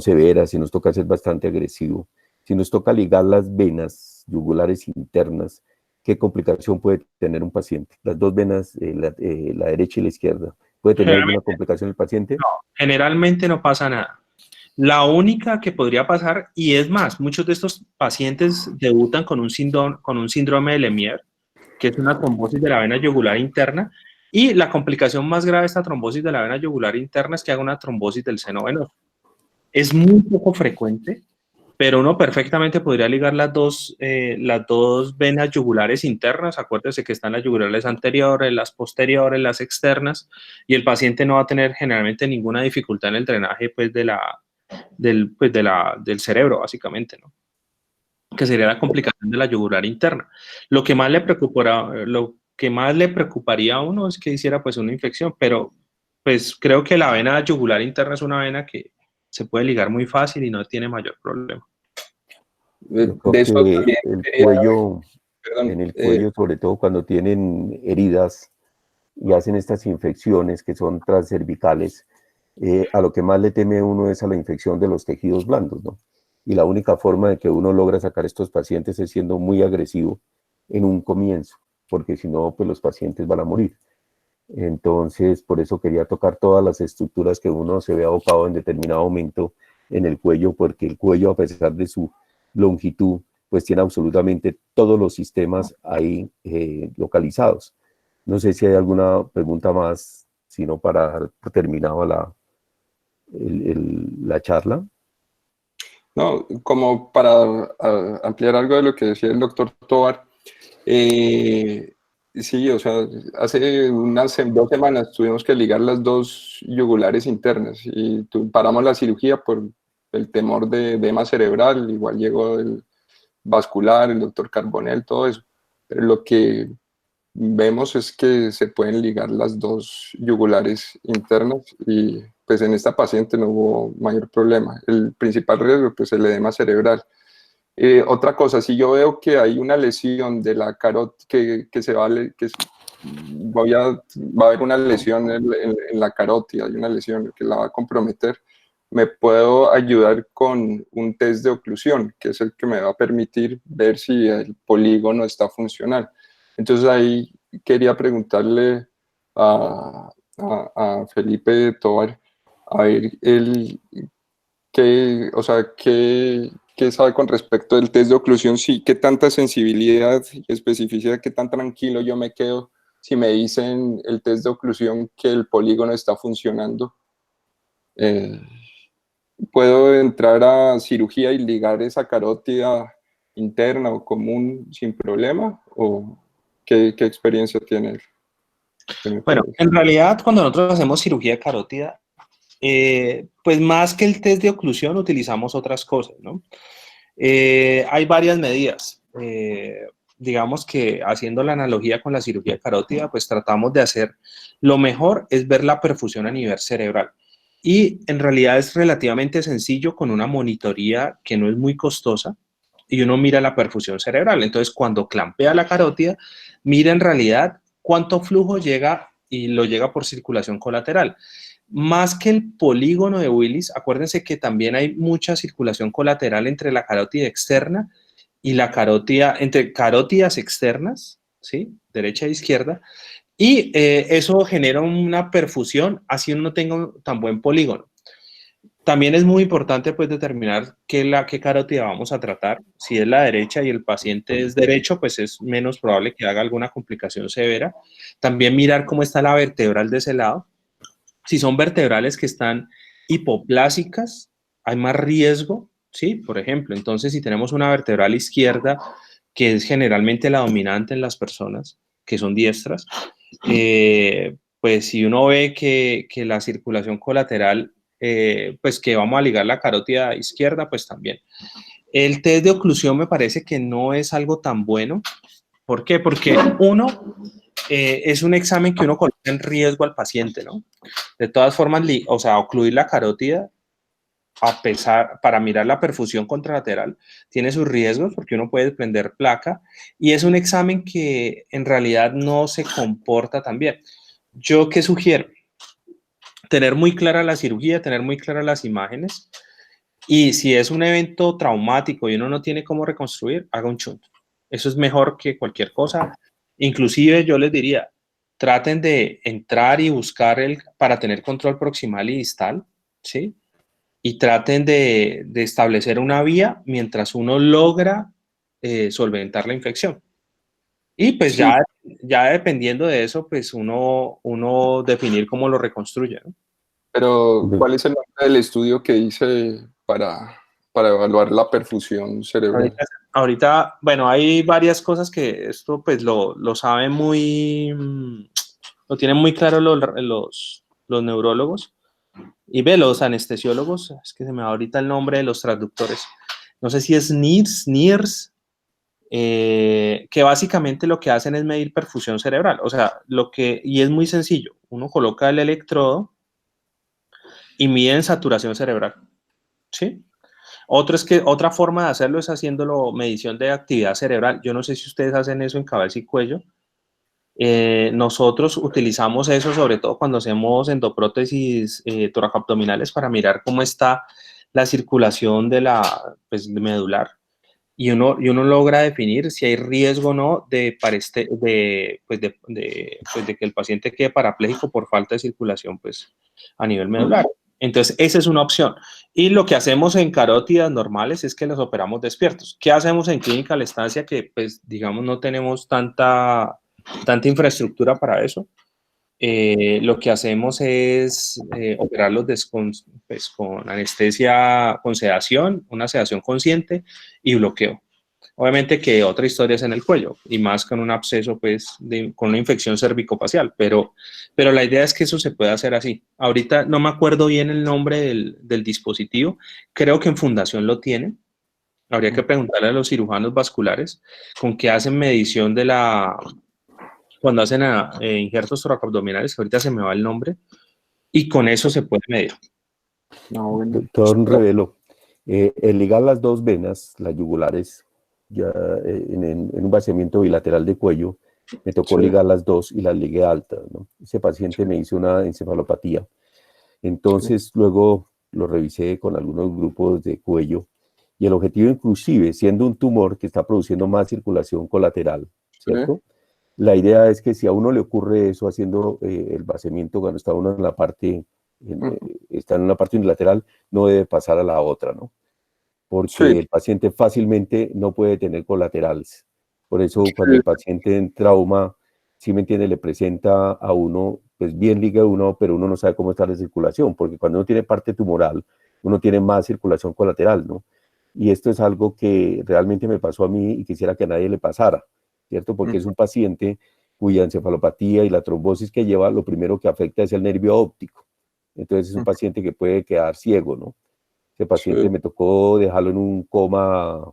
severas y nos toca ser bastante agresivo. Si nos toca ligar las venas yugulares internas, ¿qué complicación puede tener un paciente? Las dos venas, la derecha y la izquierda. ¿Puede tener alguna complicación el paciente? No, generalmente no pasa nada. La única que podría pasar, y es más, muchos de estos pacientes debutan con un síndrome de Lemierre, que es una trombosis de la vena yugular interna, y la complicación más grave de esta trombosis de la vena yugular interna es que haga una trombosis del seno venoso. Es muy poco frecuente, pero uno perfectamente podría ligar las dos venas yugulares internas. Acuérdese que están las yugulares anteriores, las posteriores, las externas, y el paciente no va a tener generalmente ninguna dificultad en el drenaje pues, del cerebro, básicamente, ¿no? Que sería la complicación de la yugular interna. Lo que más le preocuparía a uno es que hiciera pues una infección, pero pues creo que la vena yugular interna es una vena que se puede ligar muy fácil y no tiene mayor problema. Yo creo que el cuello, en el cuello, sobre todo cuando tienen heridas y hacen estas infecciones que son transcervicales, a lo que más le teme uno es a la infección de los tejidos blandos, ¿no? Y la única forma de que uno logra sacar a estos pacientes es siendo muy agresivo en un comienzo, porque si no, pues los pacientes van a morir. Entonces, por eso quería tocar todas las estructuras que uno se ve abocado en determinado momento en el cuello, porque el cuello, a pesar de su longitud, pues tiene absolutamente todos los sistemas ahí localizados. No sé si hay alguna pregunta más, sino para dar terminada la charla. No, como para ampliar algo de lo que decía el doctor Tovar, sí, o sea, hace unas 2 semanas tuvimos que ligar las dos yugulares internas y paramos la cirugía por el temor de edema cerebral, igual llegó el vascular, el doctor Carbonell, todo eso, pero lo que vemos es que se pueden ligar las dos yugulares internas y pues en esta paciente no hubo mayor problema. El principal riesgo pues el edema cerebral Otra cosa, si yo veo que hay una lesión de la carótida, va a haber una lesión en la carótida, hay una lesión que la va a comprometer, me puedo ayudar con un test de oclusión, que es el que me va a permitir ver si el polígono está funcional. Entonces ahí quería preguntarle a Felipe Tovar, a ver, ¿qué sabe con respecto del test de oclusión? Sí, ¿qué tanta sensibilidad y especificidad, qué tan tranquilo yo me quedo si me dicen el test de oclusión que el polígono está funcionando? ¿Puedo entrar a cirugía y ligar esa carótida interna o común sin problema? ¿O qué experiencia tiene? Bueno, en realidad cuando nosotros hacemos cirugía carótida, pues más que el test de oclusión utilizamos otras cosas, ¿no? Hay varias medidas. Digamos que haciendo la analogía con la cirugía carótida, pues tratamos de hacer, lo mejor es ver la perfusión a nivel cerebral. Y en realidad es relativamente sencillo con una monitoría que no es muy costosa y uno mira la perfusión cerebral. Entonces, cuando clampea la carótida, mira en realidad cuánto flujo llega y lo llega por circulación colateral. Más que el polígono de Willis, acuérdense que también hay mucha circulación colateral entre la carótida externa y la carótida, entre carótidas externas, ¿sí? Derecha e izquierda, y eso genera una perfusión, así uno no tenga tan buen polígono. También es muy importante pues determinar qué carótida vamos a tratar. Si es la derecha y el paciente es derecho, pues es menos probable que haga alguna complicación severa. También mirar cómo está la vertebral de ese lado. Si son vertebrales que están hipoplásicas, hay más riesgo, ¿sí? Por ejemplo, entonces si tenemos una vertebral izquierda, que es generalmente la dominante en las personas que son diestras, pues si uno ve que la circulación colateral, pues que vamos a ligar la carótida izquierda, pues también. El test de oclusión me parece que no es algo tan bueno. ¿Por qué? Porque uno, es un examen que uno coloca en riesgo al paciente, ¿no? De todas formas, o sea, ocluir la carótida para mirar la perfusión contralateral tiene sus riesgos porque uno puede desprender placa y es un examen que en realidad no se comporta tan bien. ¿Yo qué sugiero? Tener muy clara la cirugía, tener muy claras las imágenes y si es un evento traumático y uno no tiene cómo reconstruir, haga un shunt. Eso es mejor que cualquier cosa. Inclusive yo les diría, traten de entrar y buscar para tener control proximal y distal, ¿sí? Y traten de establecer una vía mientras uno logra solventar la infección. Y pues Sí. ya dependiendo de eso, pues uno definir cómo lo reconstruye, ¿no? Pero, ¿cuál es el nombre del estudio que hice para evaluar la perfusión cerebral? Ahorita, bueno, hay varias cosas que esto pues lo saben lo tienen muy claro los neurólogos y los anestesiólogos, es que se me va ahorita el nombre de los traductores, no sé si es NIRS, que básicamente lo que hacen es medir perfusión cerebral, o sea, y es muy sencillo, uno coloca el electrodo y miden saturación cerebral, ¿sí? Otra forma de hacerlo es haciéndolo medición de actividad cerebral. Yo no sé si ustedes hacen eso en cabeza y cuello. Nosotros utilizamos eso sobre todo cuando hacemos endoprótesis toracoabdominales para mirar cómo está la circulación de medular. Y uno logra definir si hay riesgo o no de que el paciente quede parapléjico por falta de circulación pues, a nivel medular. Entonces, esa es una opción. Y lo que hacemos en carótidas normales es que los operamos despiertos. ¿Qué hacemos en clínica a la estancia? Que, pues, digamos, no tenemos tanta infraestructura para eso. Lo que hacemos es operarlos con anestesia, con sedación, una sedación consciente y bloqueo. Obviamente que otra historia es en el cuello y más con un absceso, pues, con una infección cervicofacial, pero la idea es que eso se puede hacer así. Ahorita no me acuerdo bien el nombre del dispositivo, creo que en Fundación lo tienen. Habría que preguntarle a los cirujanos vasculares con qué hacen medición cuando hacen injertos toracoabdominales, que ahorita se me va el nombre, y con eso se puede medir. Doctor Revelo, El ligar las dos venas, las yugulares, ya, en un vaciamiento bilateral de cuello, me tocó ligar las dos y las ligué altas, ¿no? Ese paciente me hizo una encefalopatía. Entonces luego lo revisé con algunos grupos de cuello y el objetivo, inclusive siendo un tumor que está produciendo más circulación colateral, ¿cierto? La idea es que si a uno le ocurre eso haciendo el vaciamiento cuando está uno en la parte, está en una parte unilateral, no debe pasar a la otra, ¿no? Porque el paciente fácilmente no puede tener colaterales. Por eso cuando el paciente en trauma, si me entiende, le presenta a uno, pues bien liga uno, pero uno no sabe cómo está la circulación, porque cuando uno tiene parte tumoral, uno tiene más circulación colateral, ¿no? Y esto es algo que realmente me pasó a mí y quisiera que a nadie le pasara, ¿cierto? Porque es un paciente cuya encefalopatía y la trombosis que lleva, lo primero que afecta es el nervio óptico. Entonces es un paciente que puede quedar ciego, ¿no? Ese paciente me tocó dejarlo en un coma,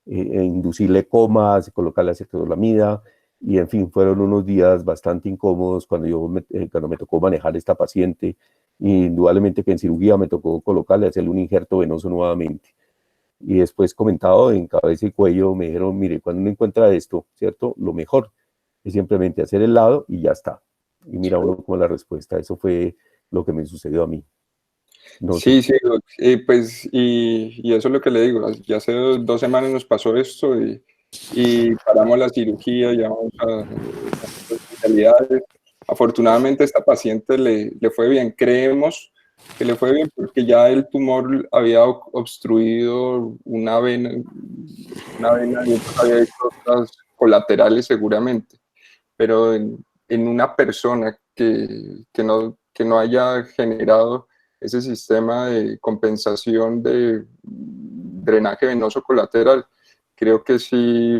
inducirle comas, colocarle acetolamida, y en fin, fueron unos días bastante incómodos cuando me tocó manejar esta paciente. Y indudablemente que en cirugía me tocó colocarle, hacerle un injerto venoso nuevamente. Y después comentado en cabeza y cuello, me dijeron, mire, cuando uno encuentra esto, ¿cierto? Lo mejor es simplemente hacer el lado y ya está. Y mira uno como la respuesta, eso fue lo que me sucedió a mí. No Sí, sé. sí, pues, y eso es lo que le digo, ya hace 2 semanas nos pasó esto y paramos la cirugía, llamamos a especialidades. Afortunadamente a esta paciente le fue bien, creemos que le fue bien porque ya el tumor había obstruido una vena y había hecho otras colaterales seguramente, pero en una persona que no haya generado ese sistema de compensación de drenaje venoso colateral, creo que sí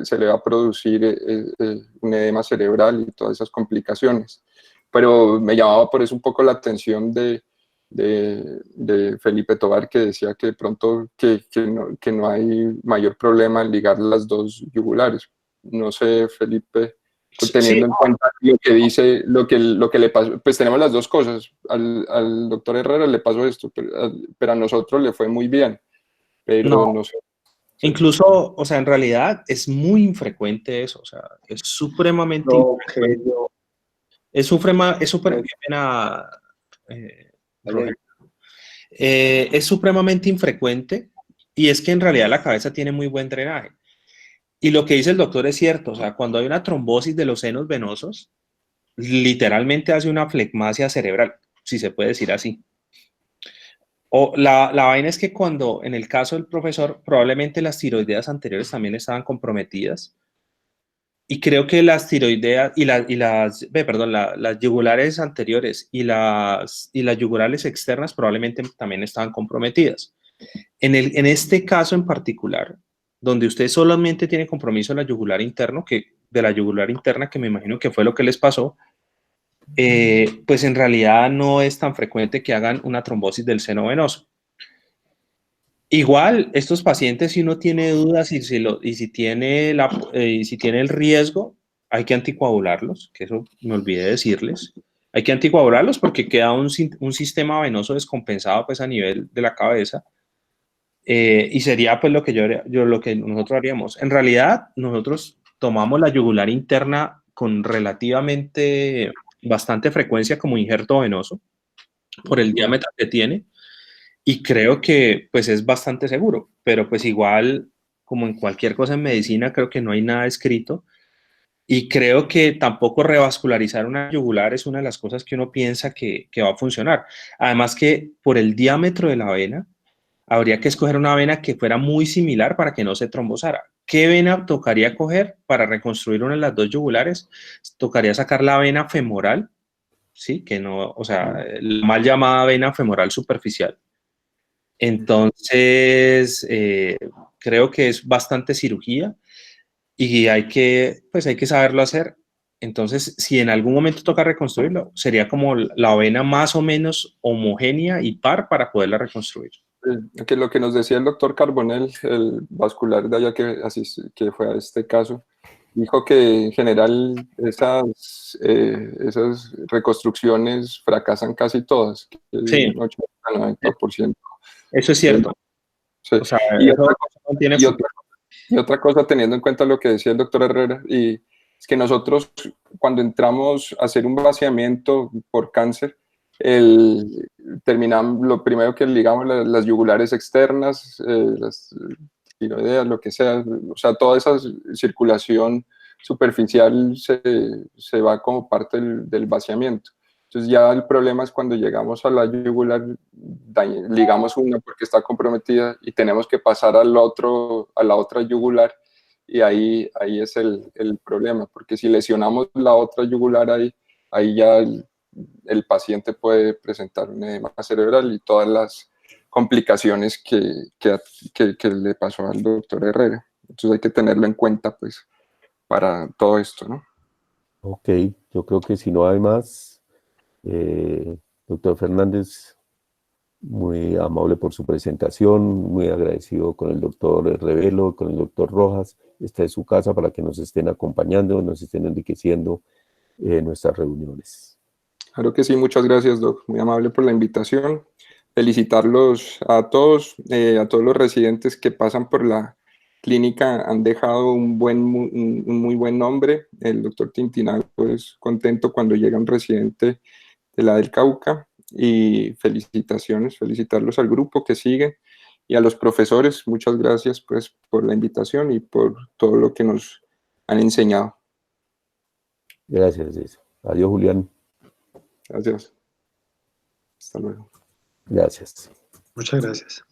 se le va a producir un edema cerebral y todas esas complicaciones. Pero me llamaba por eso un poco la atención de Felipe Tovar, que decía que de pronto que no hay mayor problema en ligar las dos yugulares. No sé, Felipe, teniendo en cuenta lo que dice, lo que le pasó, pues tenemos las dos cosas. Al doctor Herrera le pasó esto, pero a nosotros le fue muy bien. Pero no sé. Incluso, o sea, en realidad es muy infrecuente eso, o sea, es supremamente infrecuente. Es supremamente infrecuente, y es que en realidad la cabeza tiene muy buen drenaje. Y lo que dice el doctor es cierto, o sea, cuando hay una trombosis de los senos venosos, literalmente hace una flegmasia cerebral, si se puede decir así. O la vaina es que cuando, en el caso del profesor, probablemente las tiroideas anteriores también estaban comprometidas. Y creo que las tiroideas las yugulares anteriores y las yugulares externas probablemente también estaban comprometidas. En este caso en particular, donde usted solamente tiene compromiso de la yugular interna, que me imagino que fue lo que les pasó, pues en realidad no es tan frecuente que hagan una trombosis del seno venoso. Igual, estos pacientes, si uno tiene dudas y si tiene el riesgo, hay que anticoagularlos, que eso me olvidé decirles. Hay que anticoagularlos porque queda un sistema venoso descompensado pues a nivel de la cabeza. Y sería pues lo que nosotros haríamos. En realidad, nosotros tomamos la yugular interna con relativamente bastante frecuencia como injerto venoso por el diámetro que tiene. Y creo que pues es bastante seguro, pero pues igual, como en cualquier cosa en medicina, creo que no hay nada escrito. Y creo que tampoco revascularizar una yugular es una de las cosas que uno piensa que va a funcionar. Además que por el diámetro de la vena, habría que escoger una vena que fuera muy similar para que no se trombosara. ¿Qué vena tocaría coger para reconstruir una de las dos yugulares? Tocaría sacar la vena femoral, ¿sí? Que no, o sea, la mal llamada vena femoral superficial. Entonces, creo que es bastante cirugía y hay que saberlo hacer. Entonces, si en algún momento toca reconstruirlo, sería como la vena más o menos homogénea y par para poderla reconstruir. Que lo que nos decía el doctor Carbonell, el vascular de allá que fue a este caso, dijo que en general esas reconstrucciones fracasan casi todas, que Sí. el 80-90% Eso es cierto. Sí. O sea, Y eso otra no tiene Y otra cosa, teniendo en cuenta lo que decía el doctor Herrera, y es que nosotros cuando entramos a hacer un vaciamiento por cáncer, terminamos, lo primero que ligamos las yugulares externas, las tiroideas, lo que sea, o sea, toda esa circulación superficial se va como parte del vaciamiento. Entonces ya el problema es cuando llegamos a la yugular, ligamos una porque está comprometida y tenemos que pasar a la otra yugular, y ahí es el problema, porque si lesionamos la otra yugular ahí ya el paciente puede presentar un edema cerebral y todas las complicaciones que le pasó al doctor Herrera. Entonces hay que tenerlo en cuenta pues para todo esto, ¿no? Ok, yo creo que si no hay más, doctor Fernández, muy amable por su presentación, muy agradecido con el doctor Revelo, con el doctor Rojas. Esta es su casa para que nos estén acompañando, nos estén enriqueciendo nuestras reuniones. Claro que sí, muchas gracias, Doc. Muy amable por la invitación. Felicitarlos a todos los residentes que pasan por la clínica, han dejado un muy buen nombre. El doctor Tintinago es contento cuando llega un residente de la del Cauca, y felicitarlos al grupo que sigue y a los profesores. Muchas gracias pues por la invitación y por todo lo que nos han enseñado. Gracias. Adiós, Julián. Gracias. Hasta luego. Gracias. Muchas gracias.